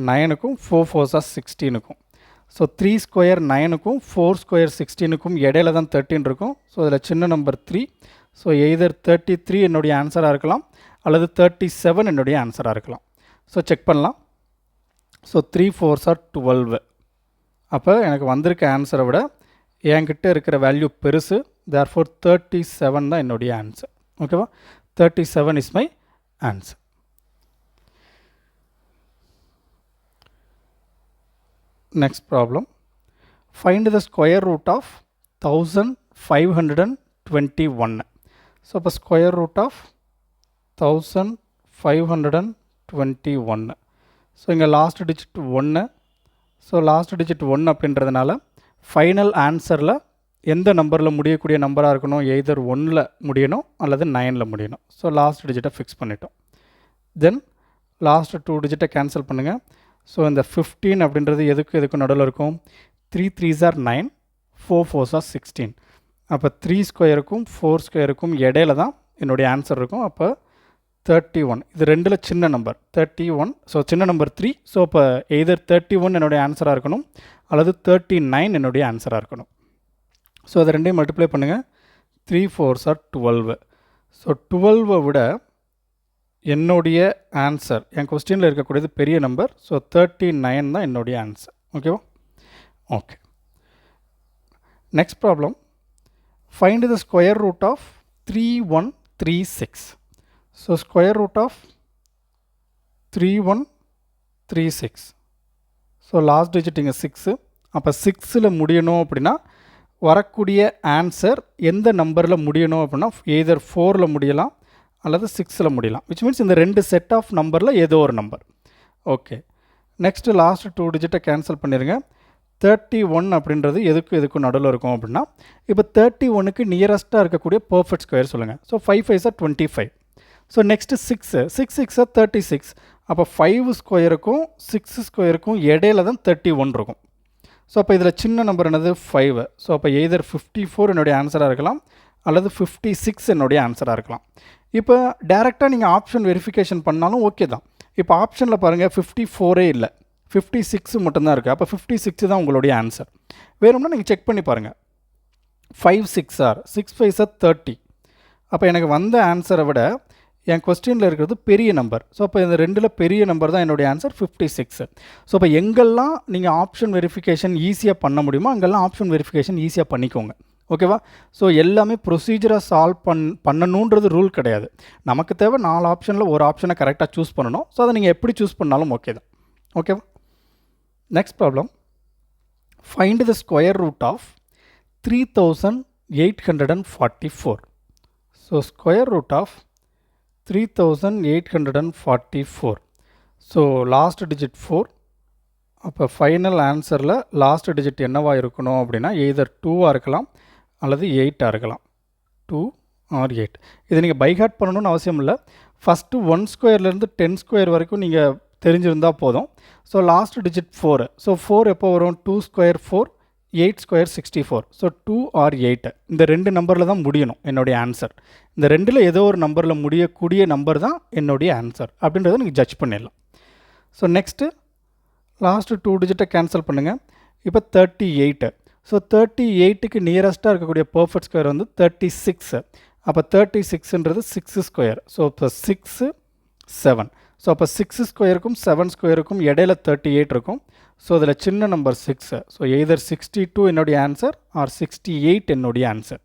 9க்கும் 4 4s are 16க்கும். ஸோ 3 ஸ்கொயர் 9க்கும் 4 ஸ்கொயர் 16க்கும் இடையில தான் 13 இருக்கும். ஸோ இதில் சின்ன நம்பர் 3. ஸோ எய்தர் 33 என்னுடைய ஆன்சராக இருக்கலாம் அல்லது 37 என்னுடைய ஆன்சராக இருக்கலாம். ஸோ செக் பண்ணலாம். So 3 4s are 12. அப்போ எனக்கு வந்திருக்க ஆன்சரை விட என்கிட்ட இருக்கிற வேல்யூ பெருசு. therefore 37 தான் என்னுடைய ஆன்சர். ஓகேவா? 37 is my answer. Next problem. Find the square root of 1521. So, இப்போ square root of 1521. So, இங்கே last digit 1. So, last digit 1 அப்படின்றதுனால ஃபைனல் ஆன்சரில் எந்த நம்பரில் முடியக்கூடிய நம்பராக இருக்கணும்? எய்தர் 1ல் முடியணும் அல்லது 9ல் முடியணும். ஸோ லாஸ்ட் டிஜிட்டை ஃபிக்ஸ் பண்ணிட்டோம். தென் லாஸ்ட் 2 டிஜிட்டை கேன்சல் பண்ணுங்கள். ஸோ இந்த 15 அப்படின்றது எதுக்கு நடுவில் இருக்கும்? 3 3s are 9, 4 4s are 16. அப்போ 3 ஸ்கொயருக்கும் 4 ஸ்கொயருக்கும் இடையில தான் என்னுடைய ஆன்சர் இருக்கும். அப்போ 31. இது ரெண்டில் சின்ன நம்பர் 31. ஸோ சின்ன நம்பர் 3. ஸோ இப்போ எய்தர் 31 என்னுடைய ஆன்சராக இருக்கணும் அல்லது 39 என்னுடைய ஆன்சராக இருக்கணும். ஸோ அதை ரெண்டையும் மல்டிப்ளை பண்ணுங்கள். 3 4s are 12. ஸோ 12 விட என்னுடைய ஆன்சர் என் கொஸ்டினில் இருக்கக்கூடியது பெரிய நம்பர். ஸோ 39 தான் என்னுடைய ஆன்சர். ஓகேவா? Okay. Next problem. Find the square root of 3136. So square root of 3136. So last digit இங்கே 6. அப்போ 6ல் முடியணும் அப்படின்னா வரக்கூடிய ஆன்சர் எந்த நம்பரில் முடியணும் அப்படின்னா எய்தர் 4ல் முடியலாம் அல்லது 6ல் முடியலாம். விச் மீன்ஸ் இந்த ரெண்டு செட் ஆஃப் நம்பரில் ஏதோ ஒரு நம்பர். ஓகே. நெக்ஸ்ட்டு லாஸ்ட் 2 டிஜிட்டை கேன்சல் பண்ணிடுங்க. 31 அப்படின்றது எதுக்கும் நடுவில் இருக்கும் அப்படின்னா இப்போ 31க்கு நியரஸ்ட்டாக இருக்கக்கூடிய பர்ஃபெக்ட் ஸ்கொயர் சொல்லுங்கள். So 5 5s are 25. So next 6 6 are 36. அப்போ 5 ஸ்கொயருக்கும் 6 ஸ்கொயருக்கும் இடையில தான் 31 இருக்கும். ஸோ அப்போ இதில் சின்ன நம்பர் என்னது? 5. ஸோ அப்போ எய்தர் 54 என்னுடைய ஆன்சராக இருக்கலாம் அல்லது 56 என்னுடைய ஆன்சராக இருக்கலாம். இப்போ டேரெக்டாக நீங்கள் ஆப்ஷன் வெரிஃபிகேஷன் பண்ணாலும் ஓகே தான். இப்போ ஆப்ஷனில் பாருங்கள் 54 இல்லை, 56 மட்டும்தான் இருக்குது. அப்போ 56 தான் உங்களுடைய ஆன்சர். வேணும்னா நீங்கள் செக் பண்ணி பாருங்கள். 5 6 are 6 5s are 30. அப்போ எனக்கு வந்த ஆன்சரை விட என் கொஸ்டினில் இருக்கிறது பெரிய நம்பர். ஸோ அப்போ இந்த ரெண்டில் பெரிய நம்பர் தான் என்னுடைய ஆன்சர் 56. ஸோ இப்போ எங்கெல்லாம் நீங்கள் ஆப்ஷன் வெரிஃபிகேஷன் ஈஸியாக பண்ண முடியுமோ அங்கெல்லாம் ஆப்ஷன் வெரிஃபிகேஷன் ஈஸியாக பண்ணிக்கோங்க. ஓகேவா? ஸோ எல்லாமே ப்ரொசீஜராக சால்வ் பண்ணணுன்றது ரூல் கிடையாது. நமக்கு தேவை 4 ஆப்ஷனில் ஒரு ஆப்ஷனை கரெக்டாக சூஸ் பண்ணணும். ஸோ அதை நீங்கள் எப்படி சூஸ் பண்ணாலும் ஓகே தான். ஓகேவா? Next problem. Find the square root of 3844. So square root of 3844. So last digit 4. அப்போ ஃபைனல் ஆன்சரில் லாஸ்ட் டிஜிட் என்னவாக இருக்கணும் அப்படின்னா எய்தர் 2ஆக இருக்கலாம் அல்லது 8ஆக இருக்கலாம். 2 or 8. இதை நீங்கள் பைஹார்ட் பண்ணணும்னு அவசியம் இல்லை. ஃபஸ்ட்டு 1 ஸ்கொயர்லேருந்து 10 ஸ்கொயர் வரைக்கும் நீங்கள் தெரிஞ்சிருந்தால் போதும். So last digit 4. ஸோ 4 எப்போ வரும்? 2 ஸ்கொயர் 4, 8 ஸ்கொயர் 64. ஸோ 2 or 8 இந்த ரெண்டு நம்பரில் தான் முடியணும் என்னுடைய ஆன்சர். இந்த ரெண்டில் ஏதோ ஒரு நம்பரில் முடியக்கூடிய நம்பர் தான் என்னுடைய ஆன்சர் அப்படின்றத நீங்கள் ஜட்ஜ் பண்ணிடலாம். ஸோ நெக்ஸ்ட்டு லாஸ்ட்டு 2 டிஜிட்டை கேன்சல் பண்ணுங்கள். இப்போ 38. ஸோ 38க்கு நியரஸ்ட்டாக இருக்கக்கூடிய பர்ஃபெக்ட் ஸ்கொயர் வந்து 36. அப்போ 36ன்றது 6 ஸ்கொயர். ஸோ இப்போ 6 7. ஸோ அப்போ 6 ஸ்கொயருக்கும் 7 ஸ்கொயருக்கும் இடையில 38 இருக்கும். ஸோ அதில் சின்ன நம்பர் 6. ஸோ எய்தர் 62 என்னுடைய ஆன்சர் ஆர் 68 என்னுடைய ஆன்சர்.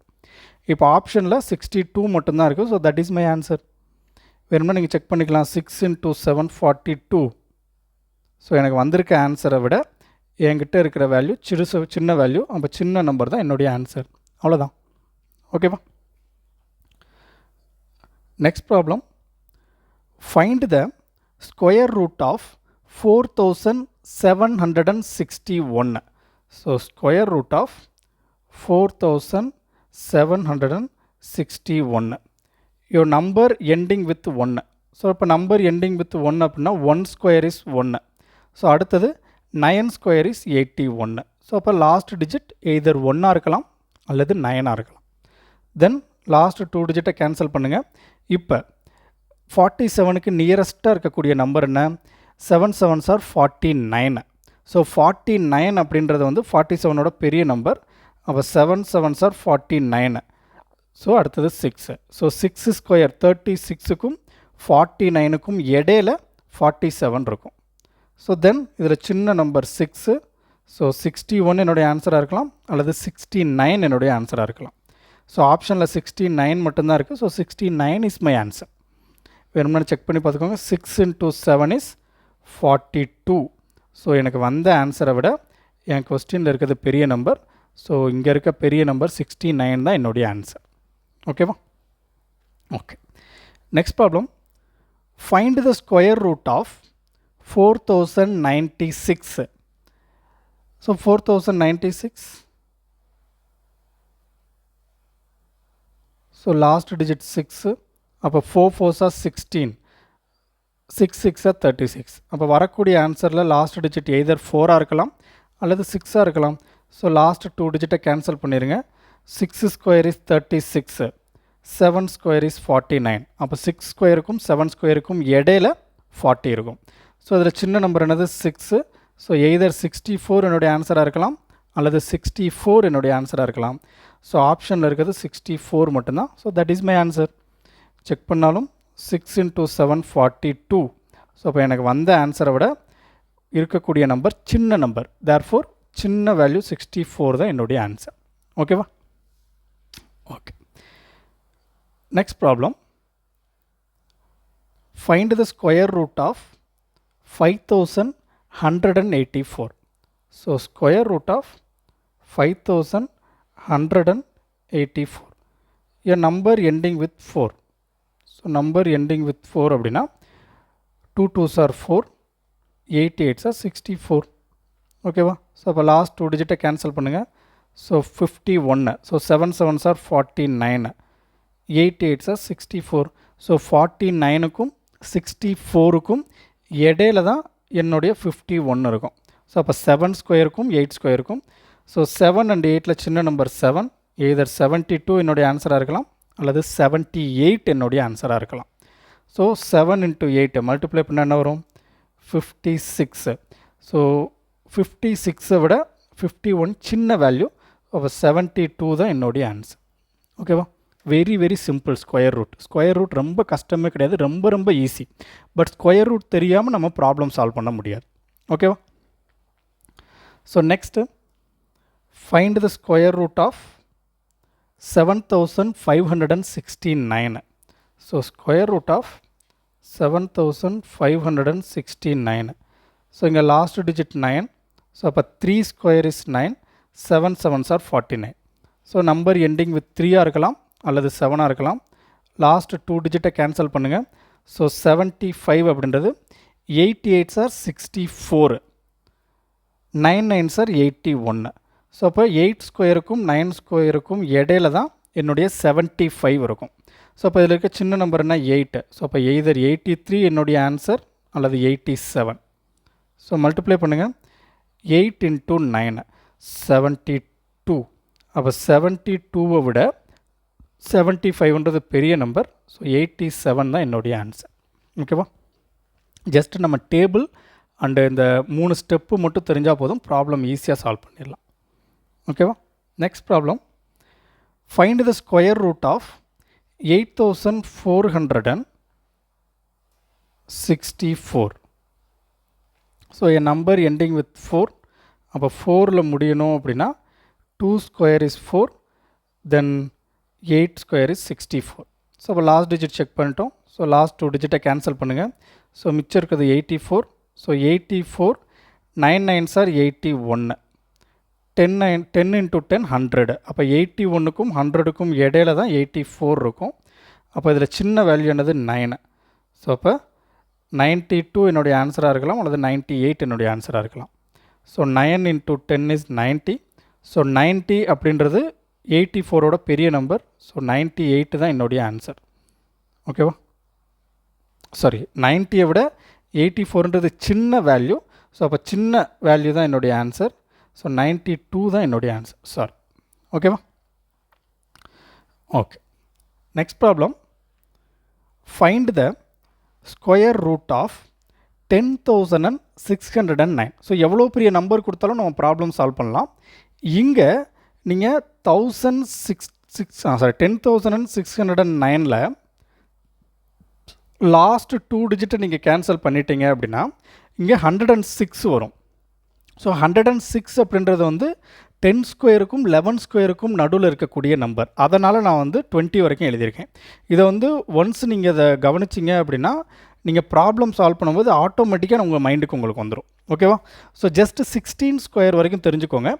இப்போ ஆப்ஷனில் 62 மட்டும்தான் இருக்குது. So that is my answer. வேணும்னா நீங்கள் செக் பண்ணிக்கலாம். 6 × 7 42. ஸோ எனக்கு வந்திருக்க ஆன்சரை விட என்கிட்ட இருக்கிற வேல்யூ சின்ன வேல்யூ. அப்போ சின்ன நம்பர் தான் என்னுடைய ஆன்சர். அவ்வளோதான். ஓகேவா? Next problem. Find the square root of 4761. So square root of 4761. your number ending with 1. So இப்போ நம்பர் எண்டிங் வித் 1 அப்படின்னா 1 ஸ்கொயர் இஸ் 1. ஸோ அடுத்தது 9 ஸ்கொயர் இஸ் 81. ஸோ அப்போ லாஸ்ட் டிஜிட் எய்தர் 1ஆக இருக்கலாம் அல்லது 9ஆக இருக்கலாம். தென் லாஸ்ட் 2 டிஜிட்டை கேன்சல் பண்ணுங்கள். இப்போ 47க்கு நியரஸ்ட்டாக இருக்கக்கூடிய நம்பர் என்ன? 7 7s are 49. ஸோ 49 அப்படின்றது வந்து 47ஓட பெரிய நம்பர். அப்போ 7 7s are 49. ஸோ அடுத்தது 6. ஸோ 6 ஸ்கொயர் 36க்கும் 49க்கும் இடையில 47 இருக்கும். ஸோ தென் இதில் சின்ன நம்பர் 6. ஸோ 61 என்னுடைய ஆன்சராக இருக்கலாம், அல்லது 69 என்னுடைய ஆன்சராக இருக்கலாம். ஸோ ஆப்ஷனில் 69 மட்டும்தான் இருக்குது. So 69 is my answer. வேணும்னா செக் பண்ணி பார்த்துக்கோங்க. 6 into 7 is 42. ஸோ எனக்கு வந்த ஆன்சரை விட என் கொஸ்டினில் இருக்கிறது பெரிய நம்பர். ஸோ இங்கே இருக்க பெரிய நம்பர் 69 தான் என்னுடைய ஆன்சர். ஓகேவா? Okay. Next problem. Find the square root of 4096. So 4096. So last digit 6. அப்போ 4 4s are 16. 6 6 are 36. அப்போ வரக்கூடிய ஆன்சரில் லாஸ்ட் டிஜிட் எய்தர் 4ஆக இருக்கலாம் அல்லது 6ஆக இருக்கலாம். ஸோ லாஸ்ட் 2 டிஜிட்டை கேன்சல் பண்ணிடுங்க. 6 ஸ்கொயர் இஸ் 36. 7 square is 49. அப்போ 6 ஸ்கொயருக்கும் 7 ஸ்கொயருக்கும் இடையில 40 இருக்கும். ஸோ அதில் சின்ன நம்பர் என்னது? 6. ஸோ எய்தர் 64 என்னுடைய ஆன்சராக இருக்கலாம் அல்லது 64 என்னுடைய ஆன்சராக இருக்கலாம். ஸோ ஆப்ஷனில் இருக்கிறது 64 மட்டும்தான். So that is my answer. Check பண்ணாலும் 6 into 7 42. ஸோ அப்போ எனக்கு வந்த ஆன்சரை விட இருக்கக்கூடிய நம்பர் சின்ன நம்பர். தேர்ஃபோர் சின்ன வேல்யூ 64 தான் என்னுடைய ஆன்சர். ஓகேவா? Okay. Next problem. Find the square root of 5184. So square root of 5184. a number ending with 4. So number ending with 4 அப்படின்னா 2 2s are 4, 8 8s are 64. ஓகேவா? ஸோ அப்போ லாஸ்ட் 2 டிஜிட்டை கேன்சல் பண்ணுங்கள். So 51. So 7 7s are 49, 8 8s are 64. So 49க்கும் 64க்கும் இடையில தான் என்னுடைய 51 இருக்கும். ஸோ அப்போ 7 ஸ்கொயருக்கும் 8 ஸ்கொயருக்கும். ஸோ 7 and 8ல் சின்ன நம்பர் 7. எய்தர் 72 என்னுடைய ஆன்சராக இருக்கலாம் அல்லது 78 என்னுடைய ஆன்சராக இருக்கலாம். ஸோ 7 into 8 மல்டிப்ளை பண்ணால் என்ன வரும்? 56. ஸோ 56ஐ விட 51 சின்ன வேல்யூ. அப்போ 72 தான் என்னுடைய ஆன்சர். ஓகேவா? Very very simple. Square root ரொம்ப கஷ்டமே கிடையாது, ரொம்ப ரொம்ப ஈஸி. பட் ஸ்கொயர் ரூட் தெரியாமல் நம்ம ப்ராப்ளம் சால்வ் பண்ண முடியாது. ஓகேவா? So next find the square root of 7569. So square root of 7569. So இங்கே லாஸ்ட் டிஜிட் 9. ஸோ அப்போ 3 square is 9, 7 7s are 49. So number ending with 3ஆக இருக்கலாம் அல்லது 7ஆக இருக்கலாம். லாஸ்ட் 2 டிஜிட்டை கேன்சல் பண்ணுங்கள். ஸோ 75 அப்படின்றது 8 8s are 64, 9 9s are 81. So அப்போ 8 ஸ்கொயருக்கும் 9 ஸ்கொயருக்கும் இடையில தான் என்னுடைய 75 இருக்கும். ஸோ அப்போ இதில் இருக்க சின்ன நம்பர்னா 8. ஸோ அப்போ எய்தர் 83 என்னுடைய ஆன்சர் அல்லது 87. ஸோ மல்டிப்ளை பண்ணுங்கள். 8 into 9 72. அப்போ 72வை விட 75ன்றது பெரிய நம்பர். ஸோ 87 தான் என்னுடைய ஆன்சர். ஓகேவா? ஜஸ்ட் நம்ம டேபிள் அண்டு இந்த 3 ஸ்டெப்பு மட்டும் தெரிஞ்சால் போதும், ப்ராப்ளம் ஈஸியாக சால்வ் பண்ணிடலாம். ஓகேவா? Next problem. Find the square root of 8464. So என் நம்பர் எண்டிங் வித் 4. அப்போ 4ல் முடியணும் அப்படின்னா 2 square is 4, then 8 square is 64. So அப்போ லாஸ்ட் டிஜிட் செக் பண்ணிட்டோம். ஸோ லாஸ்ட் 2 டிஜிட்டை கேன்சல் பண்ணுங்கள். ஸோ மிச்சம் இருக்கிறது 84. So 84, 9 9s are 81, 10 into 10 100. அப்போ 81க்கும் 100க்கும் இடையில தான் 84 இருக்கும். அப்போ இதில் சின்ன வேல்யூ என்னது? 9. ஸோ அப்போ 92 என்னுடைய ஆன்சராக இருக்கலாம் அல்லது 98 என்னுடைய ஆன்சராக இருக்கலாம். So 9 into 10 is 90. ஸோ 90 அப்படின்றது 84ஓட பெரிய நம்பர். ஸோ 98 தான் என்னுடைய ஆன்சர். ஓகேவா? சாரி, 90யை விட 84ன்றது சின்ன வேல்யூ. ஸோ அப்போ சின்ன வேல்யூ தான் என்னுடைய ஆன்சர். ஸோ 92 தான் என்னுடைய ஆன்சர். சாரி. ஓகேவா? Okay. Next problem, find the square root of 10,609. So எவ்வளோ பெரிய நம்பர் கொடுத்தாலும் நம்ம ப்ராப்ளம் சால்வ் பண்ணலாம். இங்கே நீங்கள் 10,609ல் லாஸ்ட் 2 டிஜிட்டை நீங்கள் கேன்சல் பண்ணிட்டீங்க அப்படின்னா இங்கே 106 வரும். ஸோ 106 அப்படின்றது வந்து 10 ஸ்கொயருக்கும் 11 ஸ்கொயருக்கும் நடுவில் இருக்கக்கூடிய நம்பர். அதனால் நான் வந்து 20 வரைக்கும் எழுதியிருக்கேன். இதை வந்து ஒன்ஸ் நீங்கள் இதை கவனிச்சிங்க அப்படின்னா நீங்கள் ப்ராப்ளம் சால்வ் பண்ணும்போது ஆட்டோமேட்டிக்காக உங்கள் மைண்டுக்கு உங்களுக்கு வந்துடும். ஓகேவா? ஸோ ஜஸ்ட் 16 ஸ்கொயர் வரைக்கும் தெரிஞ்சுக்கோங்க.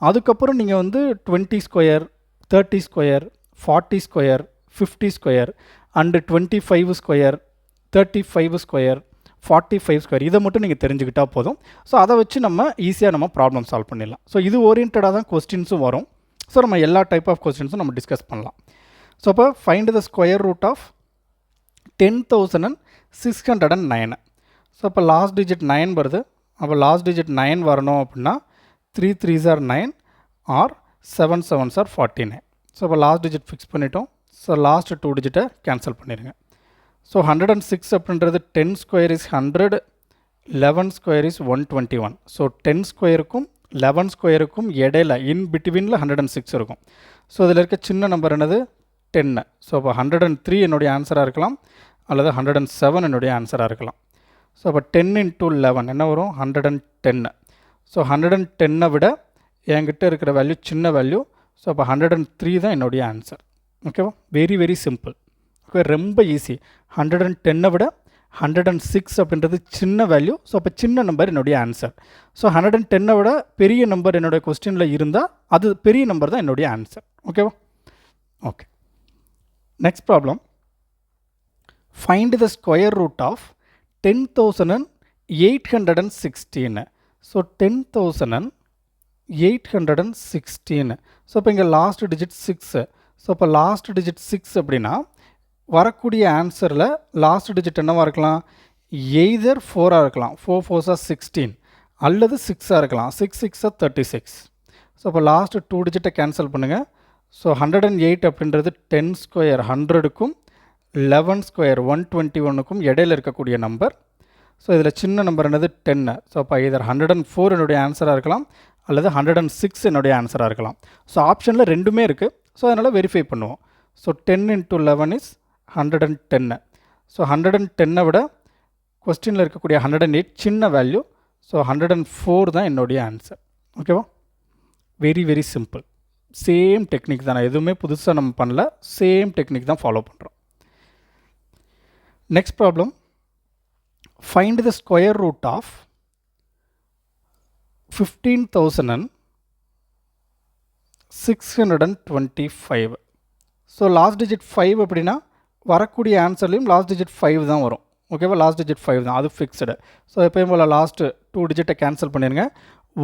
அதுக்கப்புறம் நீங்கள் வந்து 20 square, 30 square, 40 square, 50 square and 25 square, 35 square, 45 square இதை மட்டும் நீங்கள் தெரிஞ்சுக்கிட்டால் போதும். ஸோ அதை வச்சு நம்ம ஈஸியாக நம்ம ப்ராப்ளம் சால்வ் பண்ணிடலாம். ஸோ இது ஓரியன்டாக தான் கொஸ்டின்ஸும் வரும். ஸோ நம்ம எல்லா டைப் ஆஃப் கொஸ்டின்ஸும் நம்ம டிஸ்கஸ் பண்ணலாம். ஸோ அப்போ find the square root of 10,609. So அப்போ லாஸ்ட் டிஜிட் 9 வருது. அப்போ லாஸ்ட் டிஜிட் 9 வரணும் அப்படின்னா 3 3s are 9 or 7 7s are 49. So அப்போ லாஸ்ட் டிஜிட் ஃபிக்ஸ் பண்ணிட்டோம். ஸோ லாஸ்ட் 2 டிஜிட்டை கேன்சல் பண்ணிடுங்க. ஸோ 106 அப்படின்றது 10 square is 100, 11 square is 121. So 10 ஸ்கொயருக்கும் 11 ஸ்கொயருக்கும் இடையில இன் பிட்வீனில் 106 இருக்கும். ஸோ இதில் இருக்க சின்ன நம்பர் என்னது 10. ஸோ அப்போ 103 என்னுடைய ஆன்சராக இருக்கலாம், அல்லது 107 என்னுடைய ஆன்சராக இருக்கலாம். ஸோ அப்போ 10 into 11 என்ன வரும் 110. ஸோ 110 விட என்கிட்ட இருக்கிற வேல்யூ சின்ன வேல்யூ. ஸோ அப்போ 103 தான் என்னுடைய ஆன்சர். ஓகேவா? Very very simple. ஓகே, ரொம்ப ஈஸி. 110 விட 106 அப்படின்றது சின்ன வேல்யூ. ஸோ அப்போ சின்ன நம்பர் என்னுடைய ஆன்சர். ஸோ 110 விட பெரிய நம்பர் என்னுடைய கொஸ்டினில் இருந்தால் அது பெரிய நம்பர் தான் என்னுடைய ஆன்சர். ஓகேவா? Okay, next problem, find the square root of 10,816. So 10,816. So இப்போ இங்கே லாஸ்ட் டிஜிட் 6. ஸோ இப்போ லாஸ்ட் டிஜிட் 6 அப்படின்னா வரக்கூடிய ஆன்சரில் லாஸ்ட் டிஜிட் என்னவாக இருக்கலாம், எய்தர் 4ஆக இருக்கலாம், 4 4s are 16, அல்லது 6ஆக இருக்கலாம், 6 6s are 36. ஸோ இப்போ லாஸ்ட் 2 டிஜிட்டை கேன்சல் பண்ணுங்கள். ஸோ 108 அப்படின்றது 10 ஸ்கொயர் 100க்கும் 11 ஸ்கொயர் 121க்கும் இடையில் இருக்கக்கூடிய நம்பர். ஸோ இதில் சின்ன நம்பர் என்னது 10. ஸோ அப்போ இதர் 104 என்னுடைய ஆன்சராக இருக்கலாம், அல்லது 106 என்னுடைய ஆன்சராக இருக்கலாம். ஸோ ஆப்ஷனில் ரெண்டுமே இருக்குது. ஸோ அதனால் வெரிஃபை பண்ணுவோம். So 10 into 11 is 110. ஸோ 110 விட கொஸ்டினில் இருக்கக்கூடிய 108 சின்ன வேல்யூ. ஸோ 104 தான் என்னுடைய ஆன்சர். ஓகேவா? Very very simple. Same technique தான், எதுவுமே புதுசாக நம்ம பண்ணல, சேம் டெக்னிக் தான் ஃபாலோ பண்ணுறோம். Next problem, find the square root of 15,625. So last digit 5 அப்படின்னா வரக்கூடிய ஆன்சர்லையும் லாஸ்ட் டிஜிட் 5 தான் வரும். ஓகேவா? லாஸ்ட் டிஜிட் 5 தான், அது ஃபிக்ஸ்டு. ஸோ எப்போயும் போல் லாஸ்ட் 2 டிஜிட்டை கேன்சல் பண்ணிடுங்க.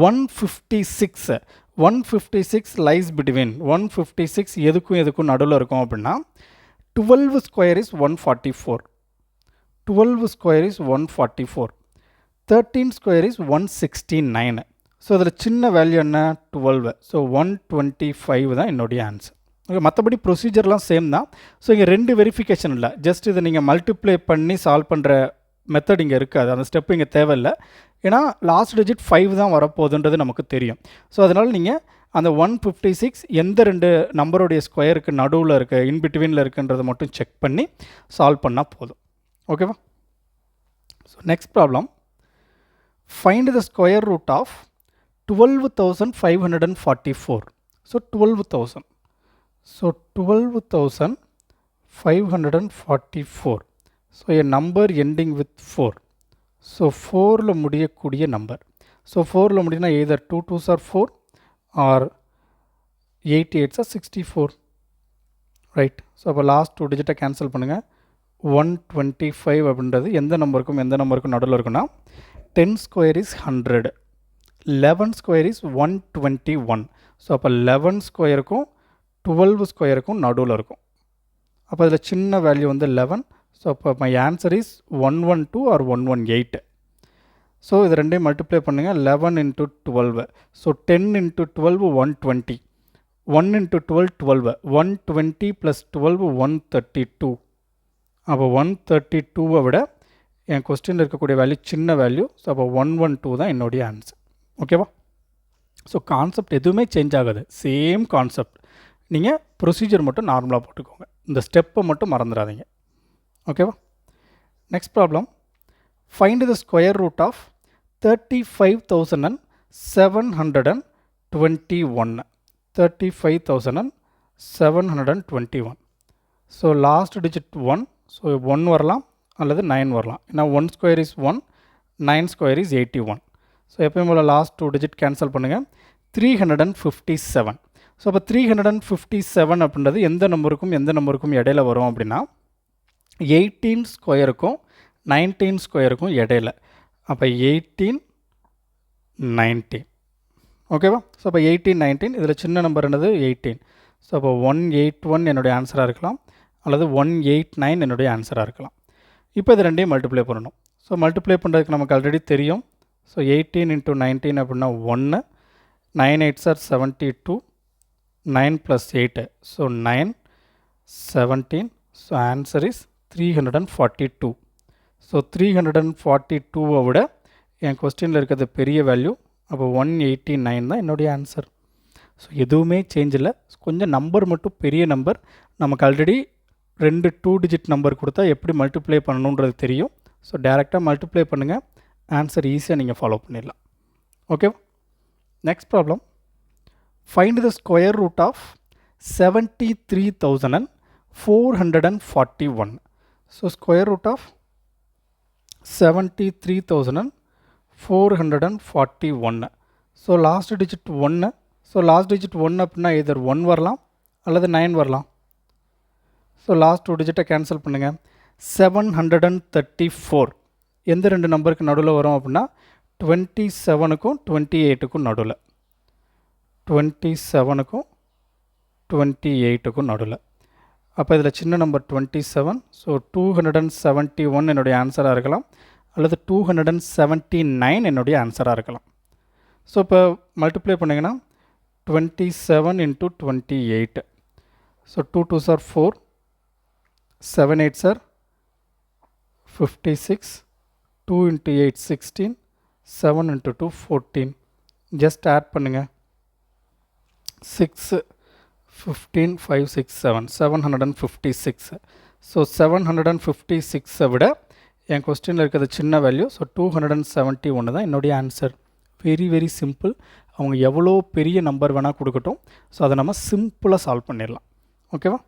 156 லைஸ் பிட்வீன் 156 எதுக்கும் நடுவில் இருக்கும் அப்படின்னா 12 square is 144. 12 square is 144. 13 square is 169. So இதில் சின்ன வேல்யூ என்ன 12. ஸோ 125 தான் என்னுடைய ஆன்சர். ஓகே, மற்றபடி ப்ரொசீஜர்லாம் சேம் தான். ஸோ இங்கே 2 வெரிஃபிகேஷன் இல்லை, ஜஸ்ட் இதை நீங்கள் மல்டிப்ளை பண்ணி சால்வ் பண்ணுற மெத்தட் இங்கே இருக்காது, அந்த ஸ்டெப் இங்கே தேவையில்லை. ஏன்னா லாஸ்ட் டிஜிட் 5 தான் வரப்போகுதுன்றது நமக்கு தெரியும். ஸோ அதனால் நீங்கள் அந்த 156 எந்த 2 நம்பருடைய ஸ்கொயருக்கு நடுவில் இருக்குது, இன்பிட்வீனில் இருக்குன்றதை மட்டும் செக் பண்ணி சால்வ் பண்ணால் போதும். ஓகேவா? So next problem, find the square root of 12,544. So 12,000. So 12,544. So a number ending with 4. So 4ல் முடியக்கூடிய நம்பர். ஸோ 4ல் முடியும்னா either 2 2s are 4 or 8 8s are 64. Right. So அப்போ லாஸ்ட் 2 டிஜிட்டை கேன்சல் பண்ணுங்கள். 125 அப்படின்றது எந்த நம்பருக்கும் நடுவில் இருக்குன்னா 10 square is 100, 11 square is 121. So அப்போ 11 ஸ்கொயருக்கும் 12 ஸ்கொயருக்கும் நடுவில் இருக்கும். அப்போ இதில் சின்ன வேல்யூ வந்து 11. ஸோ அப்போ my answer is 112 or 118. So இது ரெண்டையும் மல்டிப்ளை பண்ணுங்கள். 11 into 12. So 10 into 12 120. 1 into 12 12 120 plus 12 132 அப்போ 132 விட என் கொஸ்டினில் இருக்கக்கூடிய வேல்யூ சின்ன வேல்யூ. ஸோ அப்போ 112 தான் என்னுடைய ஆன்சர். ஓகேவா? ஸோ கான்செப்ட் எதுவுமே சேஞ்ச் ஆகாது, சேம் கான்செப்ட். நீங்கள் ப்ரொசீஜர் மட்டும் நார்மலாக போட்டுக்கோங்க, இந்த ஸ்டெப்பை மட்டும் மறந்துடாதீங்க. ஓகேவா? Next problem. Find the square root of 35,721. 35,721. So last digit 1. So 1 வரலாம் அல்லது 9 வரலாம். ஏன்னா 1 square is 1, 9 square is 81. So எப்பயும் போல் லாஸ்ட் 2 டிஜிட் கேன்சல் பண்ணுங்கள். 357. ஸோ அப்போ 357 அப்படின்றது எந்த நம்பருக்கும் இடையில வரும் அப்படின்னா 18 ஸ்கொயருக்கும் 19 ஸ்கொயருக்கும் இடையில. அப்போ 18 19. ஓகேவா? ஸோ அப்போ 18 19 இதில் சின்ன நம்பர் என்னது 18. ஸோ அப்போ 181 என்னுடைய ஆன்சராக இருக்கலாம் அல்லது 189 என்னுடைய ஆன்சராக இருக்கலாம். இப்போ இது ரெண்டையும் மல்டிப்ளை பண்ணணும். ஸோ மல்டிப்ளை பண்ணுறதுக்கு நமக்கு ஆல்ரெடி தெரியும். ஸோ 18 into 19 அப்படின்னா 1, 9 8s are 72, 9 plus 8, so 9, 17. So answer is 342. So 342 விட என் கொஸ்டினில் இருக்கிறது பெரிய வேல்யூ. அப்போ 189 தான் என்னுடைய ஆன்சர். ஸோ எதுவுமே சேஞ்ச் இல்லை, கொஞ்சம் நம்பர் மட்டும் பெரிய நம்பர். நமக்கு ஆல்ரெடி 2 2 டிஜிட் நம்பர் கொடுத்தா எப்படி மல்டிப்ளை பண்ணணுன்றது தெரியும். ஸோ டேரெக்டாக மல்டிப்ளை பண்ணுங்கள், ஆன்சர் ஈஸியாக நீங்கள் ஃபாலோ பண்ணிடலாம். ஓகேவா? Next problem. Find the square root of 73,441. So square root of 73,441. So last digit 1. So last digit 1 அப்படின்னா எதர் 1 வரலாம் அல்லது 9 வரலாம். ஸோ லாஸ்ட் 2 டிஜிட்டை கேன்சல் பண்ணுங்கள். 734 எந்த ரெண்டு நம்பருக்கு நடுவில் வரும் அப்படின்னா 27க்கும் 28க்கும் நடுவில். 27க்கும் 28க்கும் நடுவில். அப்போ இதில் சின்ன நம்பர் 27. ஸோ 271 என்னுடைய ஆன்சராக இருக்கலாம் அல்லது 279 என்னுடைய ஆன்சராக இருக்கலாம். ஸோ இப்போ மல்டிப்ளை பண்ணிங்கன்னா 27 into 28. So 2 2s are 4, 7 8s are 56, 2 into 8 16, 7 into 2 14. Just add பண்ணுங்கள். 6 15 5 6 7 756. ஸோ 756 விட என் கொஸ்டினில் இருக்கிறது சின்ன வேல்யூ. ஸோ 271 தான் என்னுடைய ஆன்சர். Very very simple. அவங்க எவ்வளோ பெரிய நம்பர் வேணால் கொடுக்கட்டும். ஸோ அதை நம்ம சிம்பிளாக சால்வ் பண்ணிடலாம். ஓகேவா?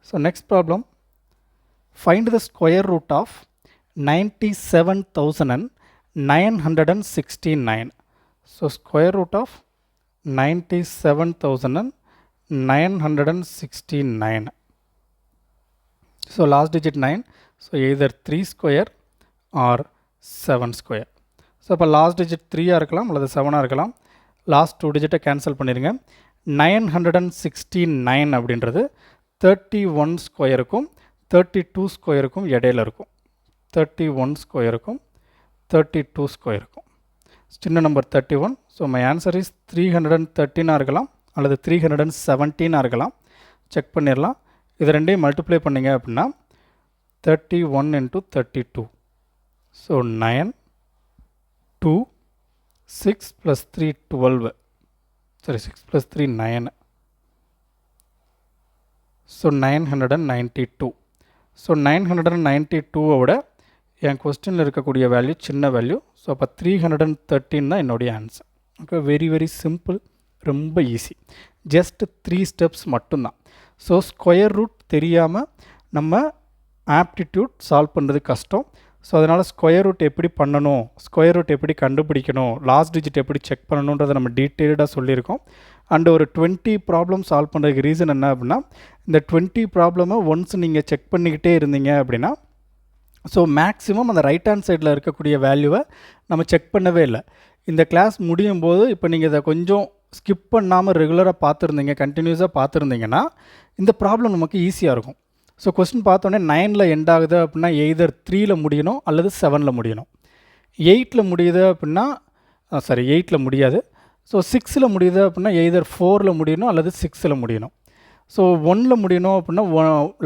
So next problem. Find the square root of 97,969. So square root of 97,969. So last digit 9. So either 3 square or 7 square. So அப்போ லாஸ்ட் டிஜிட் 3ஆக இருக்கலாம் அல்லது 7ஆக இருக்கலாம். லாஸ்ட் 2 டிஜிட்டை கேன்சல் பண்ணிடுங்க. 969 அப்படின்றது 31 ஸ்கொயருக்கும் 32 ஸ்கொயருக்கும் இடையில இருக்கும். 31 ஸ்கொயருக்கும் 32 ஸ்கொயருக்கும். சின்ன number 31. So my answer is 313 இருக்கலாம் அல்லது 317 இருக்கலாம். செக் பண்ணிடலாம். இது ரெண்டையும் மல்டிப்ளை பண்ணிங்க அப்படின்னா 31 into 32. So 9, 2, 6 plus 3 12. Sorry, 6 plus 3 9. So 992. So 992 விட என் கொஸ்டினில் இருக்கக்கூடிய வேல்யூ சின்ன வேல்யூ. ஸோ அப்போ 313 தான் என்னுடைய answer. Okay, very very simple, ரொம்ப ஈஸி. ஜஸ்ட் 3 ஸ்டெப்ஸ் மட்டும்தான். ஸோ ஸ்கொயர் ரூட் தெரியாமல் நம்ம ஆப்டிடியூட் சால்வ் பண்ணுறது கஷ்டம். ஸோ அதனால் ஸ்கொயர் ரூட் எப்படி பண்ணணும், ஸ்கொயர் ரூட் எப்படி கண்டுபிடிக்கணும், லாஸ்ட் டிஜிட் எப்படி செக் பண்ணணுன்றதை நம்ம டீட்டெயில்டாக சொல்லியிருக்கோம். அண்டு ஒரு 20 ப்ராப்ளம் சால்வ் பண்ணுறதுக்கு ரீசன் என்ன அப்படின்னா, இந்த 20 ப்ராப்ளமை ஒன்ஸ் நீங்கள் செக் பண்ணிக்கிட்டே இருந்தீங்க அப்படின்னா, ஸோ மேக்ஸிமம் அந்த ரைட் ஹேண்ட் சைடில் இருக்கக்கூடிய வேல்யூவை நம்ம செக் பண்ணவே இல்லை. இந்த கிளாஸ் முடியும் போது இப்போ நீங்கள் இதை கொஞ்சம் ஸ்கிப் பண்ணாமல் ரெகுலராக பார்த்துருந்தீங்க, கண்டினியூஸாக பார்த்துருந்தீங்கன்னா இந்த ப்ராப்ளம் நமக்கு ஈஸியாக இருக்கும். ஸோ கொஸ்டின் பார்த்தோன்னே 9ல் எண்ட் ஆகுது அப்படின்னா எய்தர் 3ல் முடியணும் அல்லது 7ல் முடியணும். 8ல் முடியுது அப்படின்னா 8ல் முடியாது. ஸோ 6ல் முடியுது அப்படின்னா எய்தர் 4ல் முடியணும் அல்லது 6ல் முடியணும். ஸோ 1ல் முடியணும் அப்படின்னா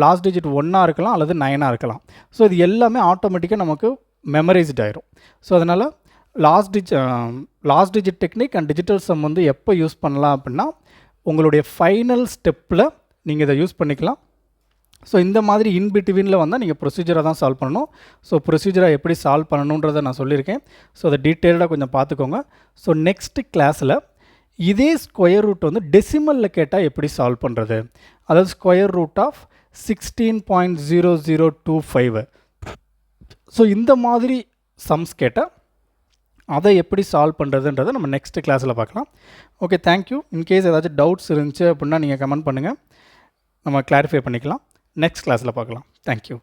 லாஸ்ட் டிஜிட் 1ஆக இருக்கலாம் அல்லது 9ஆக இருக்கலாம். ஸோ இது எல்லாமே ஆட்டோமேட்டிக்காக நமக்கு மெமரைஸ்ட் ஆயிரும். ஸோ அதனால் last digit technique and digital some வந்து எப்போ யூஸ் பண்ணலாம் அப்படின்னா உங்களுடைய ஃபைனல் ஸ்டெப்பில் நீங்கள் இதை யூஸ் பண்ணிக்கலாம். ஸோ இந்த மாதிரி இன்பிட்வீனில் வந்தால் நீங்கள் ப்ரொசீஜரை தான் சால்வ் பண்ணணும். ஸோ ப்ரொசீஜரை எப்படி சால்வ் பண்ணணுன்றதை நான் சொல்லியிருக்கேன். ஸோ அதை டீட்டெயில்டாக கொஞ்சம் பார்த்துக்கோங்க. ஸோ நெக்ஸ்ட்டு கிளாஸில் இதே ஸ்கொயர் ரூட் வந்து டெசிமலில் கேட்டால் எப்படி சால்வ் பண்ணுறது, அதாவது ஸ்கொயர் ரூட் ஆஃப் 16.0025. ஸோ இந்த மாதிரி சம்ஸ் கேட்டால் அதை எப்படி சால்வ் பண்ணுறதுன்றதை நம்ம நெக்ஸ்ட் கிளாஸில் பார்க்கலாம். Okay, thank you. இன்கேஸ் ஏதாச்சும் டவுட்ஸ் இருந்துச்சு அப்படின்னா நீங்கள் கமெண்ட் பண்ணுங்கள், நம்ம கிளாரிஃபை பண்ணிக்கலாம். நெக்ஸ்ட் கிளாஸில் பார்க்கலாம். தேங்க்யூ.